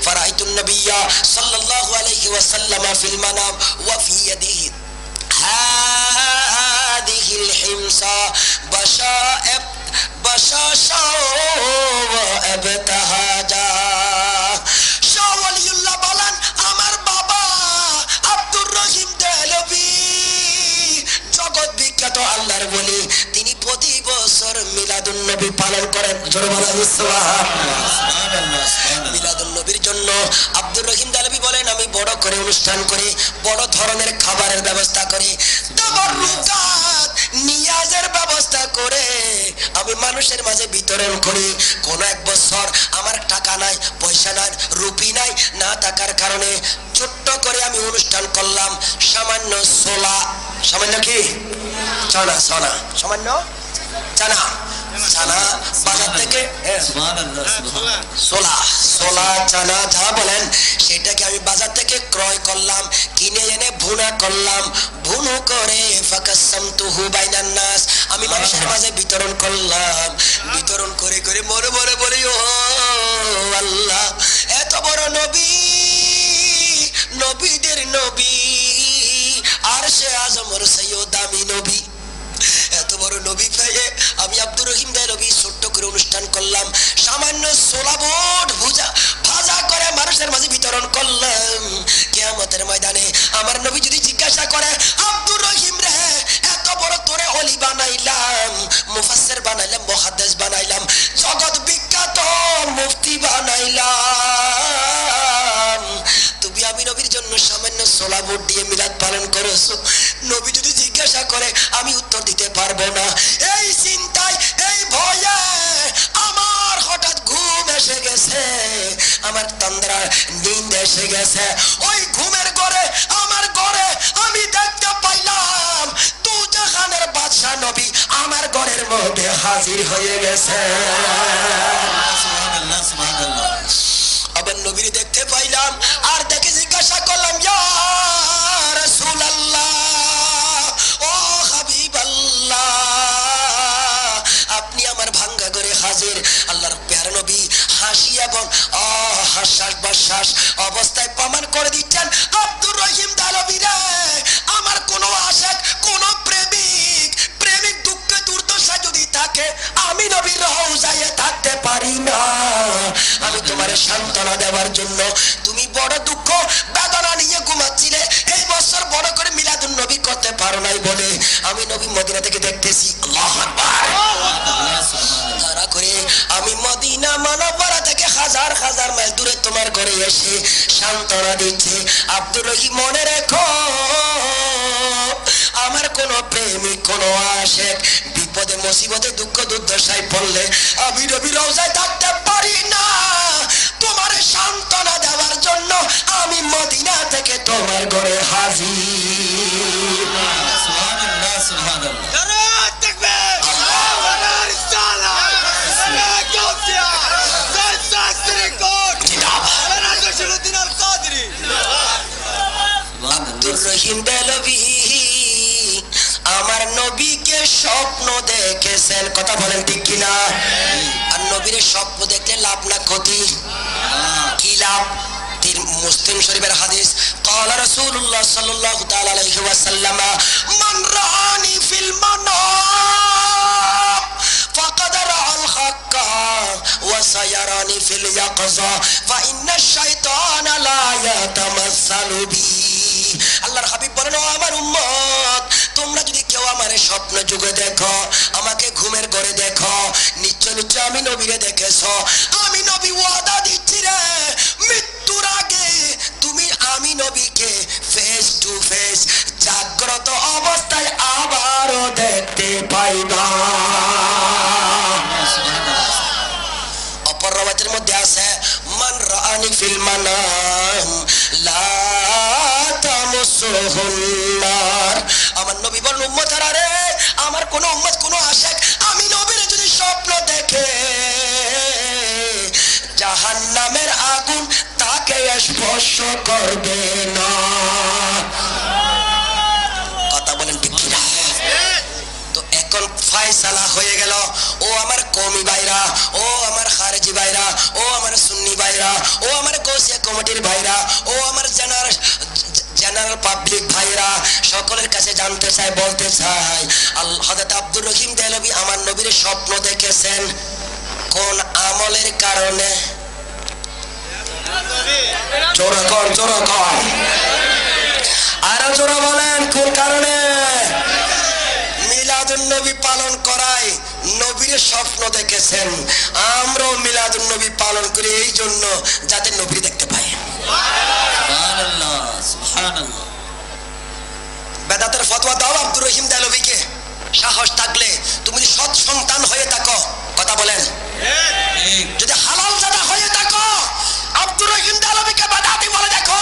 فرأيت النبي صلى الله عليه وسلم في المنام وفي يده هذه الحمصة بشاشة وابتهاجا। শাহ ওলিউল্লাহ বলেন, আমার বাবা আব্দুর রহিম দেহলভী জগৎ বিখ্যাত আল্লাহর ওলি, তিনি প্রতি বছর মিলাদুন নবী পালন করেন। জোরে বলেন সুবহানাল্লাহ। মিলাদুন নবীর জন্য আব্দুর রহিম দেহলভী বলেন, আমি বড় করে অনুষ্ঠান করি, বড় ধরনের খাবারের ব্যবস্থা করি, তাবাররুকাত নিয়াজের ব্যবস্থা করে আমি মানুষের মাঝে বিতরণ করি। কোন এক বছর আমার টাকা নাই, পয়সা নাই, রুপি নাই, না থাকার কারণে ছোট্ট করে আমি অনুষ্ঠান করলাম। সামান্য ছোলা, সামান্য কি চানা, সোনা সামান্য চানা, চানা বাজার থেকে সোলা চানা যা বলেন সেটাকে আমি বাজার থেকে ক্রয় করলাম, কিনে এনে ভুনা করলাম, ভুনো করে ফাকাসসামতুহু বাইনান নাস, আমি মানুষের মাঝে বিতরণ করলাম। বিতরণ করে করে মনে মনে বলি, ও আল্লাহ, এত বড় নবী, নবীদের নবী, আরশে আজমের সৈয়দ দামি নবী, এত বড় নবী পেয়ে আমি আব্দুর রহিম দেহলভী ছোট্ট করে অনুষ্ঠান করলাম, সামান্য ছোলা বোট ভাজা করে মানুষের মাঝে বিতরণ করলাম। কিয়ামতের ময়দানে আমার নবী যদি জিজ্ঞাসা করে, আব্দুর রহিম রে, এত বড় তোরে ওলি বানাইলাম, মুফাসসির বানাইলাম, মুহাদ্দিস বানাইলাম, জগৎ বিখ্যাত মুফতি বানাইলাম, তুমি আমি নবীর জন্য সামান্য ছোলা বোট দিয়ে মিলাদ পালন করেছো, নবী যদি জিজ্ঞাসা করে আমি উত্তর দিতে পারবো না। এই চিন্তায়, এই ভয়ে আমার হঠাৎ ঘুম এসে গেছে, আমার তন্দ্রা নিন্দ এসে গেছে। ওই ঘুমের ঘরে, আমার ঘরে আমি দেখতে পাইলাম দুজাহানের বাদশা নবী আমার ঘরের মধ্যে হাজির হয়ে গেছে। আবার নবীর দেখতে পাইলাম, আর দেখে জিজ্ঞাসা করলাম, ইয়া রাসূলুল্লাহ, ও হাবিবাল্লাহ, আপনি আমার ভাঙ্গা ঘরে হাজির। আল্লাহর প্যারা নবী হাসি এবং হাসাস বাসাস অবস্থায় প্রমাণ করে দিচ্ছেন, আব্দুর রহিম দেহলভী রে, আমার কোন আশিক, কোন প্রেমিক দুঃখে দুর্দশা যদি থাকে, আমি নবীর রওজায় থাকতে পারি না। আমি তোমার সান্ত্বনা দেওয়ার জন্য, তুমি বড় দুঃখ বেদনা নিয়ে ঘুমাচ্ছিলে, এই বছর বড় করে মিলাদুন নবী করতে পারো নাই বলে আমি নবী মদিনা থেকে দেখতেছি। আল্লাহু আকবার। তারা করে আমি মদিনা মুনাওয়ারা থেকে হাজার হাজার মাইল দূরে তোমার ঘরে এসে সান্ত্বনা দিচ্ছে। আব্দুর রহিম, মনে রেখো, আমার কোন প্রেমিক, কোন আশিক বিপদে মুসিবতে দুঃখ দুর্দশায় পড়লে আমি নবীর রওজায় থাকতে পারি না। তোমার সান্ত্বনা দেওয়ার জন্য আমি মদিনা থেকে তোমার ঘরে হাজির। সুবহানাল্লাহ, সুবহানাল্লাহ। নারায়ে তাকবীর, আল্লাহু আকবার, রিসালাহ, নারায়ে গাউসিয়া, সাসরি কোট, নারায়ে শরুদ্দিন আল কাদরি। আব্দুর রহিম দেহলভী আমার নবীকে স্বপ্ন দেখেছেন, কথা বলেন ঠিক কিনা? আর নবীর স্বপ্ন দেখলে লাভ না ক্ষতি? কি লাভ? মুসলিম শরীফের হাদিস, ক্বালা রাসূলুল্লাহ সাল্লাল্লাহু তাআলা আলাইহি ওয়াসাল্লাম, মান রাআনি ফিল মানাম ফাকাদ রাআল হাক্কা ওয়া সায়ারানি ফিল ইয়াকযা ফা ইন্নাশ শাইতানা লা ইয়াতামাসসালু বি। আল্লাহর হাবিব বলেন, ও আমার উম্মত, তোমরা যদি কেউ আমারে স্বপ্ন যুগে দেখো, আমাকে ঘুমের ঘরে দেখো, নিশ্চয় নিশ্চয় আমি নবীরে দেখেছো। আমি নবী ওয়াদা দিচ্ছি রে, মৃত্যুর আগে তুমি আমি নবীকে ফেস টু ফেস জাগ্রত অবস্থায় আবারও দেখতে পাইবা। অপর রওয়ায়াতের মধ্যে আছে মান রাআনি ফিল মানাম লা তামসুহুন নার। আমার নবী বলেন উম্মতরা রে, আমার কোন উম্মত কোন আশিক আমি নবীর যদি স্বপ্ন দেখে জাহান্নামের আগুন তাকে স্পর্শ করবে না। কথা বলেন ঠিক কি না? তো এখন ফয়সালা হয়ে গেল। ও আমার কওমি ভাইরা, ও আমার খারেজি ভাইরা, ও আমার সুন্নি ভাইরা, ও আমার গৌসিয়া কমিটির ভাইরা, ও আমার জেনারেল পাবলিক ভাইরা, সকলের কাছে জানতে চাই, বলতে চাই, হযরত আব্দুর রহিম দেহলভী আমার নবীর স্বপ্ন দেখেছেন কোন আমলের কারণে? জোরে কর, জোরে কর, আরো জোরে বলেন কোন কারণে? মিলাদুন নবী পালন করায় নবীর স্বপ্ন দেখেছেন। আমরাও মিলাদুন নবী পালন করি এই জন্য যাতে নবী দেখতে পাই। সুবহানাল্লাহ, সুবহানাল্লাহ। বেদাতের ফতোয়া দাও আব্দুর রহিম দেহলভীকে, সাহস থাকলে তুমি যদি সৎ সন্তান হয়ে থাকো, কথা বলেন, যদি হালাল জাদা হয়ে থাকো, আব্দুর রহিম দেহলভীকে বেদাতি বলে দেখো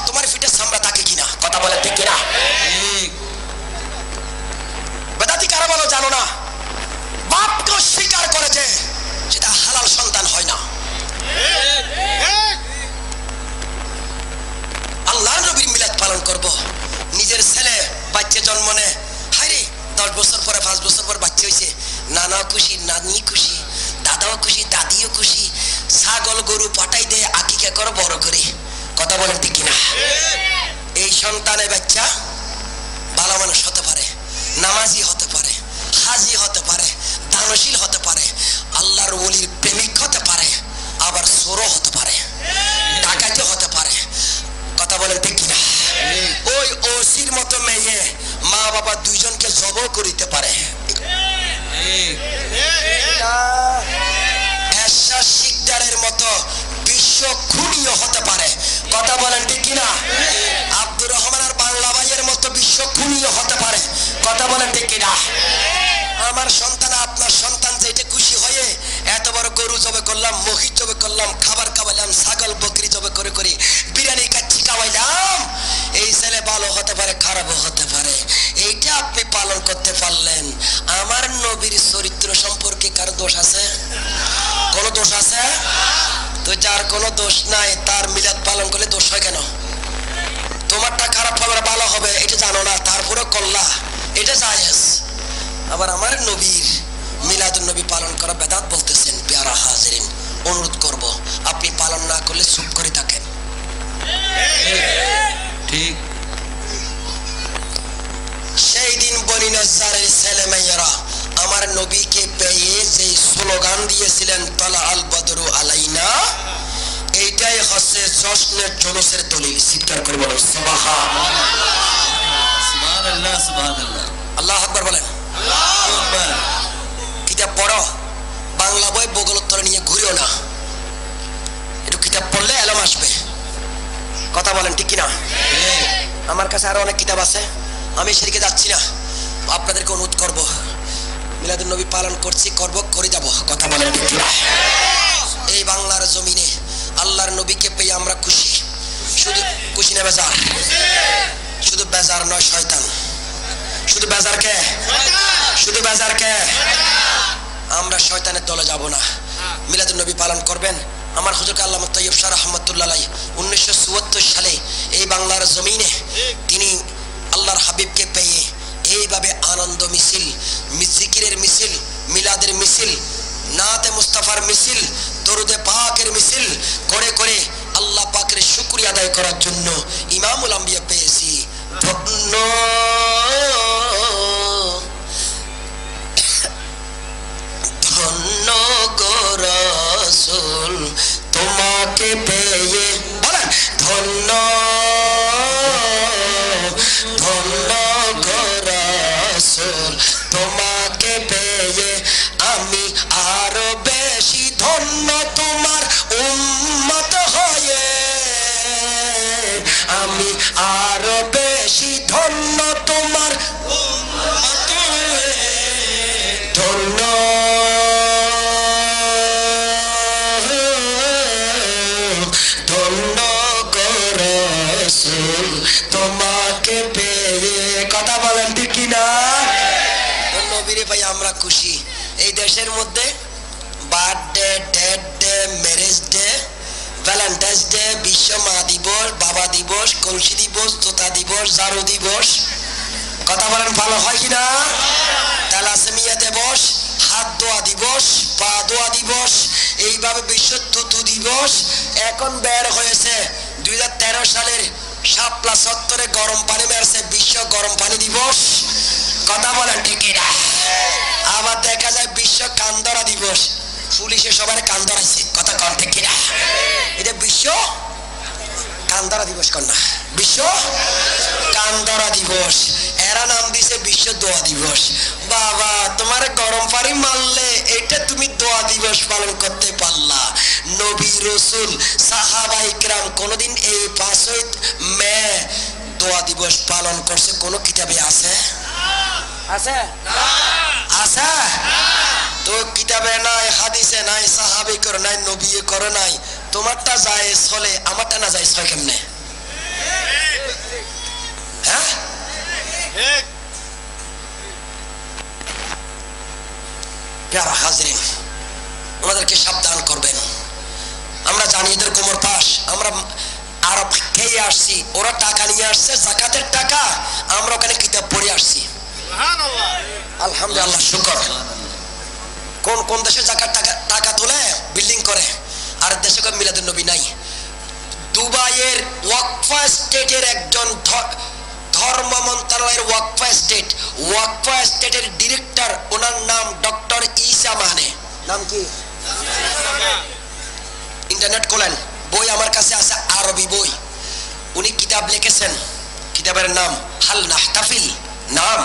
তোমার ফিটে সামরা থাকে কিনা। কথা বলে ঠিক কিনা? বেদাতি কারা বলো জানো না? বাপকে স্বীকার করেছে, সেটা হালাল সন্তান হয় না। আল্লাহর নবীর মিলাদ পালন করব, নিজের ছেলে বাচ্চা জন্ম নেয়, হায়রে 10 বছর পরে 5 বছর পর বাচ্চা হয়েছে, নানাও খুশি, নানি খুশি, দাদাও খুশি, দাদিও খুশি, ছাগল গরু পাঠাই দেয়, আকিকা করে বড় করে। কথা বলেন ঠিক কিনা? এই সন্তানের বাচ্চা ভালো মানুষ হতে পারে, নামাজি হতে পারে, হাজি হতে পারে, দানশীল হতে পারে, আল্লাহর ওলির প্রেমিক হতে পারে, আবার চোরও হতে পারে, ডাকাতি হতে পারে। কথা বলেন ঠিক কিনা? ওই ওসির মতো মেয়ে মা বাবা দুইজনকে জবও করিতে পারে, এরশাদ শিকদারের মতো বিশ্ব খুনিও হতে পারে। কথা বলেন ঠিক কিনা? আব্দুর রহমান আর বাংলা ভাইয়ের মতো বিশ্ব খুনিও হতে পারে। কথা বলেন ঠিক কিনা? আমার সন্তান আপনার সন্তান যেটা খুশি হয়ে এত বড় গরু জবে করলাম, মহিষ জবে করলাম, খাবার খাওয়াইলাম, ছাগল বকরি জবে করে করে বিরিয়ানি কাচ্চি খাওয়াইলাম, এই ছেলে ভালো হতে পারে, খারাপও হতে পারে। এইটা আপনি পালন করতে পারলেন। আমার নবীর চরিত্র সম্পর্কে কারো দোষ আছে? কোন দোষ আছে? তো যার কোনো দোষ নাই তার মিলাদ পালন করলে দোষ হয় কেন? তোমারটা খারাপ হবে ভালো হবে এটা জানো না, তারপরে করলা, এটা জায়েজ। আবার আমার নবীর মিলাদুন নবী পালন করা বেদাত বলতেছেন। প্যারা হাজিরিন, অনুরোধ করব আপনি পালন না করলে চুপ করে থাকেন। ঠিক সেই দিন বনি নজ্জারের ছেলে মেয়েরা আমার নবীকে পেয়ে যে স্লোগান দিয়েছিলেন তালা আল বদরু আলাইনা, এইটাই হচ্ছে জশ্নের জলসের দলিল। চিৎকার করে বলো সুবহানাল্লাহ, সুবহানাল্লাহ, আল্লাহু আকবার বলেন। কিতাব পড়ো, বাংলা বই বগলোত্তর নিয়ে ঘুরিও না, একটু কিতাব পড়লে এলম আসবে। কথা বলেন ঠিক কিনা? আমার কাছে আরো অনেক কিতাব আছে, আমি সেদিকে যাচ্ছি না। আপনাদেরকে অনুরোধ করবো, মিলাদুন নবী পালন করছি, করব, করে যাব। কথা বলেন ঠিক কিনা? এই বাংলার জমিনে আল্লাহর নবীকে পেয়ে আমরা খুশি। শুধু খুশি না বেজার? শুধু বেজার নয়, শয়তান। শুধু বেজার কে? শুধু বেজার কে? আমরা শয়তানের দলে যাব না। মিলাদুন নবী পালন করবেন। আমার হুজুর আল্লামা তৈয়ব শাহ রাহমাতুল্লাহ আলাইহি 1974 সালে এই বাংলার জমিনে তিনি আল্লাহর হাবিবকে পেয়ে এইভাবে আনন্দ মিছিল, জিকিরের মিছিল, মিলাদের মিছিল, নাতে মুস্তাফার মিছিল, দরুদে পাকের মিছিল করে করে আল্লাহ পাকের শুকরিয়া আদায় করার জন্য ইমামুল আম্বিয়া পেয়েছি। ধন্য ধন্য গো রাসূল তোমাকে পেয়ে, বলেন ধন্য ধন্য গো রাসূল ধন্য ধন্য গো রাসূল তোমাকে পেয়ে। কথা বলেন ঠিক কিনা? নবীরে ভাই আমরা খুশি। এই দেশের মধ্যে birthday, death day, marriage day, Valentine's day, বিশ্ব মা দিবস, বাবা দিবস, কলসি দিবস, জোতা দিবস, ঝাড়ু দিবস, কথা বলেন ভালো হয় কিনা? তালাসেমিয়া দিবস, হাত ধোয়া দিবস, পা ধোয়া দিবস, এইভাবে বিশ্ব থুতু দিবস। এখন বের হয়েছে 2013 সালের শাপলা চত্বরে গরম পানি মেরছে বিশ্ব গরম পানি দিবস। কথা বলেন ঠিক কিনা? আবার দেখা যায় বিশ্ব কান ধরা দিবস, পুলিশে সবার কান ধরাইছে। কথা কন ঠিক কিনা? এটা বিশ্ব কান ধরা দিবস কন্যা, বিশ্ব কান ধরা দিবস। এরা নাম দিছে বিশ্ব দোয়া দিবস। বাবা তোমার গরম পানি মারলে এটা তুমি দোয়া দিবস পালন করতে পারলা। নবী রাসূল সাহাবা ইকরাম কোনদিন এই 5 মে দোয়া দিবস পালন করছে কোন কিতাবে আছে? আছে আছে? তো কিতাবে নাই, হাদিসে নাই, সাহাবী করে নাই, নবী করে নাই। তোমারটা যায় চলে, আমারটা না যায় ছয় কেমনে? হ্যাঁ প্যারা হাজরিন, ওনাদেরকে সাবধান করবেন। আমরা জানি এদের কোমর পাশ, আমরা আরব খেয়ে আসছি, ওরা টাকা নিয়ে আসছে যাকাতের টাকা, আমরা ওখানে কিতাব পড়ে আসছি। আলহামদুলিল্লাহ শুকর। কোন কোন দেশে যাকাত টাকা তোলে বিল্ডিং করে, আর দেশে মিলাদুন নবী নাই। দুবাইয়ের ওয়াকফা স্টেটের একজন ধর্ম মন্ত্রণালয়ের ওয়াকফা স্টেটের ডিরেক্টর, ওনার নাম ডক্টর ঈসা মানে। নাম কি? ইন্টারনেট খোলেন, বই আমার কাছে আছে, আরবি বই। উনি কিতাব লিখেছেন, কিতাবের নাম হাল নাহতাফিল, নাম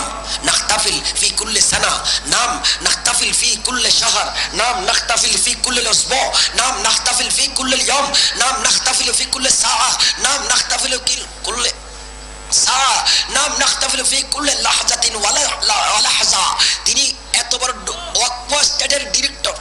নাহতাফিল ফি কুল্লি সানা, নাম নাহতাফিল ফি কুল্লি শাহর, নাম নাহতাফিল ফি কুল্লি উসবু, নাম নাহতাফিল ফি কুল্লি ইয়াউম, নাম নাহতাফিল ফি কুল্লি সাআ, নাম নাহতাফিল ফি কুল্লি সাআ, নাম নাহতাফিল ফি কুল্লি লাহজাতিন ওয়া লাহজা। তিনি এত বড় ওয়াকফ স্টেটের ডিরেক্টর,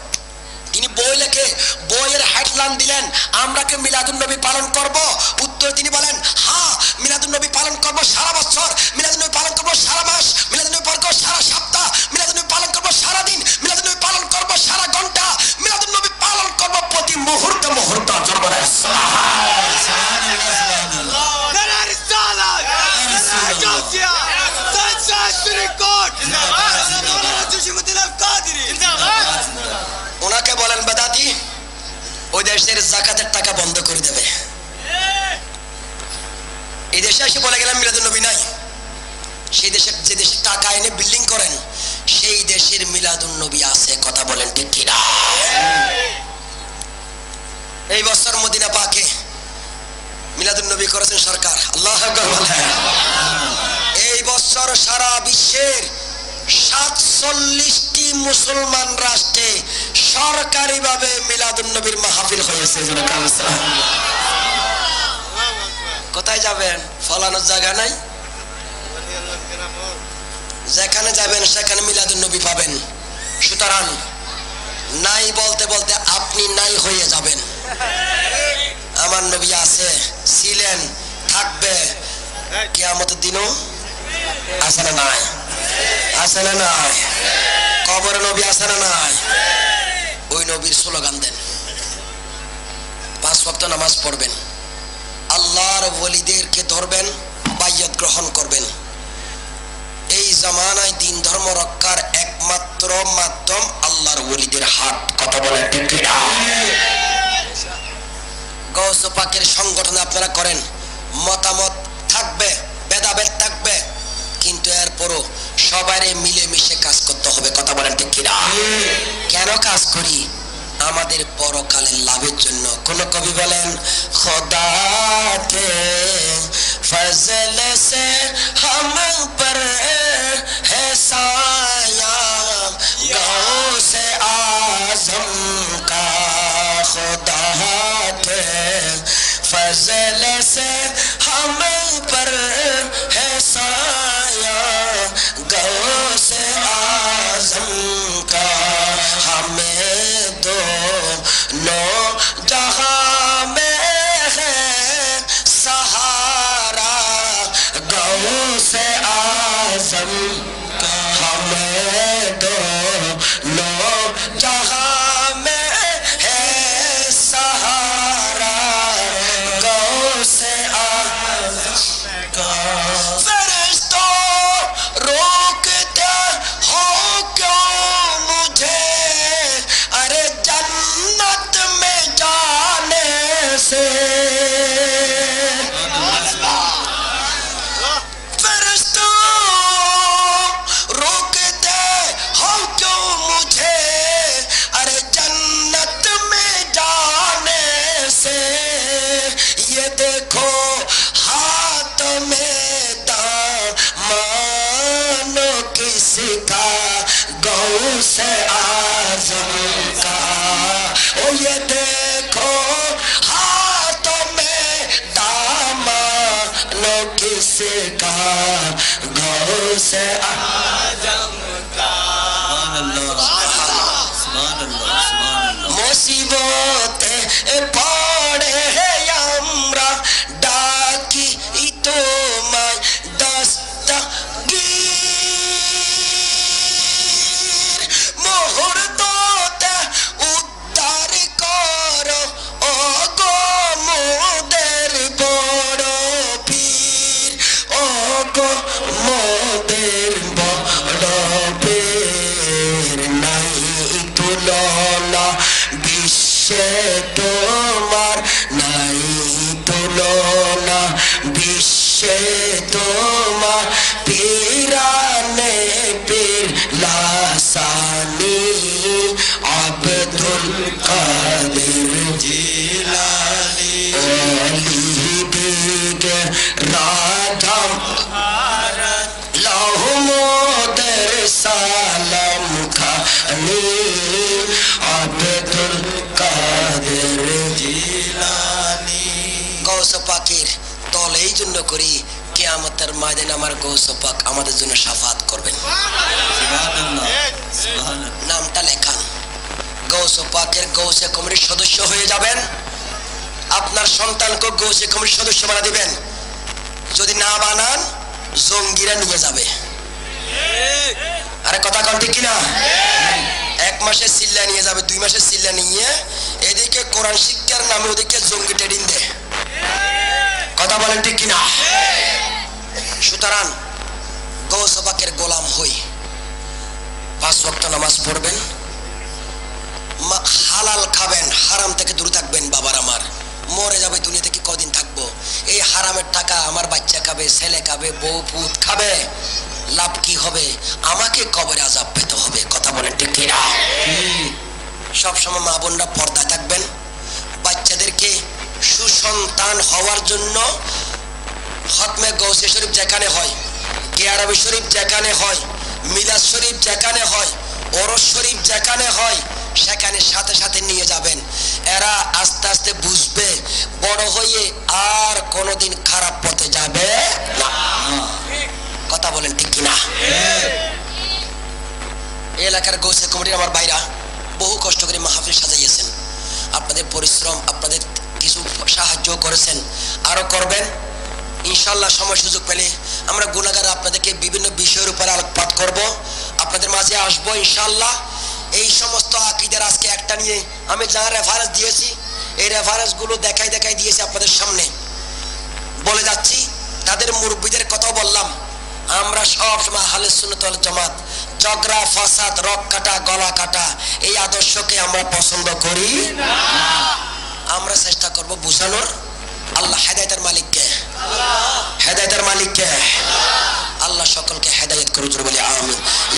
তিনি বই লেখে, বইয়ের হেডলাইন দিলেন আমরা কি মিলাদুন নবী পালন করব? উত্তর তিনি বলেন হ্যাঁ, মিলাদুন নবী পালন করব সারা বছর, মিলাদুন নবী পালন করব সারা মাস, মিলাদুন নবী পালন করব সারা সপ্তাহ, মিলাদুন নবী পালন করব সারা দিন, মিলাদুন নবী পালন করব সারা ঘন্টা, মিলাদুন নবী পালন করব প্রতি মুহূর্তে মুহূর্তে। জবরে ওনাকে বলেন বেদাতি, ওই দেশের যাকাতের টাকা বন্ধ করে দেবে। এই দেশে এসে বলে গেলাম মিলাদুন নবী নাই, সেই দেশে যে দেশে টাকা এনে বিল্ডিং করেন সেই দেশের মিলাদুন নবী আছে। কথা বলেন ঠিক কিনা? এই বছর মদিনা পাকে মিলাদুন নবী করেছেন সরকার, আল্লাহু আকবার বলেন। এই বছর সারা বিশ্বের 47টি মুসলমান রাষ্ট্রে সরকারিভাবে মিলাদুন নবীর মাহফিল হয়েছে। কোথায় যাবেন? ফলানোর জায়গা নাই, যেখানে যাবেন সেখানে মিলাদুন নবী পাবেন। সুতরাং নাই বলতে বলতে আপনি নাই হয়ে যাবেন। আমার নবী আছে, ছিলেন, থাকবে, কিয়ামতের দিনও আছে না নাই? আছে না নাই? কবরে নবী আছে না নাই? ওই নবীর স্লোগান দেন, 5 ওয়াক্ত নামাজ পড়বেন, আল্লাহর ওলিদেরকে ধরবেন, বাইয়াত গ্রহণ করবেন। এই জামানায় দিন ধর্ম রক্ষার একমাত্র মাধ্যম আল্লাহর ওলিদের হাত। কথা বলে ঠিক কিনা? গৌস পাকের সংগঠনে আপনারা করেন, মতামত থাকবে, ভেদাভেদ থাকবে, কিন্তু এরপরও সবাই মিলেমিশে কাজ করতে হবে। কথা বলেন ঠিক কিনা? কেন কাজ করি? আমাদের পরকালের লাভের জন্য। কোন কবি বলেন খোদা কে ফজল সে হাম পর है साया गौसे आज़म का, खुदा के फजल से हम पर है साया गौसे आज़म दोनों जहां में है सहारा गौसे आज़म का। फरिश्तों रोकते हो क्यों मुझे, अरे जन्नत में जाने से। फरिश्तों रोकते हो क्यों मुझे, अरे जन्नत में जाने से। ये देखो हाथ में दामानो किसका, गौसे आज़म का। ओ ये देखो हाथों में दामानो किसका, गौसे आज़म का। मुसीबते पड़े আমরা ডাকি তোমায় দস্তগীর, মুহূর্ততে উদ্ধার করো ও গো মোদের বড় পীর, ও গো মোদের বড় পীর। নাই তুলনা বিশ্বে তোমার, নাই তুলনা বিশ্বে তোমার। পীরানে পীর লাসানি আব্দুল কাদের জিলানী, ওলি দিগে রাধা লাহু মোদের সালাম খানি আব্দুল কাদের জিলানী। গৌস পাকের তল এই জন্য করি, কিয়ামতের ময়দানে আমার গৌস পাক আমাদের জন্য শাফাত করবেন। নামটা লেখান, গৌস পাকের গৌসে কমিটির সদস্য হয়ে যাবেন। আপনার সন্তানকে গৌসে কমিটির সদস্য বানা দিবেন। যদি না বানান জঙ্গিরা নিয়ে যাবে। আরে কথা কন ঠিক কিনা? 1 মাসের সিল্লা নিয়ে যাবে, 2 মাসের সিল্লা নিয়ে এদিকে কোরআন শিক্ষার নামে ওদিকে জঙ্গি ট্রেনিং দেয়। কথা বলেন ঠিক কিনা? সুতরাং গৌস পাকের গোলাম হই, 5 ওয়াক্ত নামাজ পড়বেন, হালাল খাবেন, হারাম থেকে দূরে থাকবেন। বাবার আমার মরে যাবে, দুনিয়া থেকে কদিন থাকবো? এই হারামের টাকা আমার বাচ্চা খাবে, ছেলে খাবে, বউ পুত খাবে, লাভ কি হবে? আমাকে কবরে আযাব পেতে হবে। কথা বলেন ঠিক কিনা? সবসময় মা বোনরা পর্দায় থাকবেন। বাচ্চাদেরকে সুসন্তান হওয়ার জন্য খতমে গৌসে শরীফ যেখানে হয়, গিয়ারবি শরীফ যেখানে হয়, মিলাদ শরীফ যেখানে হয়, ওরস শরীফ যেখানে হয়, সেখানে সাথে সাথে নিয়ে যাবেন। এরা আস্তে আস্তে বুঝবে, বড় হয়ে আর কোনোদিন খারাপ পথে যাবে না। কথা বলেন ঠিক কিনা? এই এলাকার গৌসে কমিটির আমার ভাইরা বহু কষ্ট করে মাহফিল সাজাইয়েছেন। আপনাদের পরিশ্রম, আপনাদের কিছু সাহায্য করেছেন, আরো করবেন ইনশাল্লাহ। সময় সুযোগ পেলে আমরা গুনাহগার আপনাদেরকে বিভিন্ন বিষয়ের উপর আলোকপাত করব, আপনাদের মাঝে আসবো ইনশাল্লাহ। এই সমস্ত আকীদার আজকে একটা নিয়ে আমি যা রেফারেন্স দিয়েছি, এই রেফারেন্স গুলো দেখাই দিয়েছি আপনাদের সামনে, বলে যাচ্ছি। তাদের মুরব্বীদের কথা বললাম। আমরা সব সময় আহলে সুন্নাত ওয়াল জামাত, ঝগড়া ফাসাদ, রক কাটা, গলা কাটা এই আদর্শকে আমরা পছন্দ করি না। আমরা চেষ্টা করব বুঝানোর। আল্লাহ হেদায়েতের মালিককে, হেদায়েতের মালিককে আল্লাহ সকলকে হেদায়েত করুন বলে আমিন।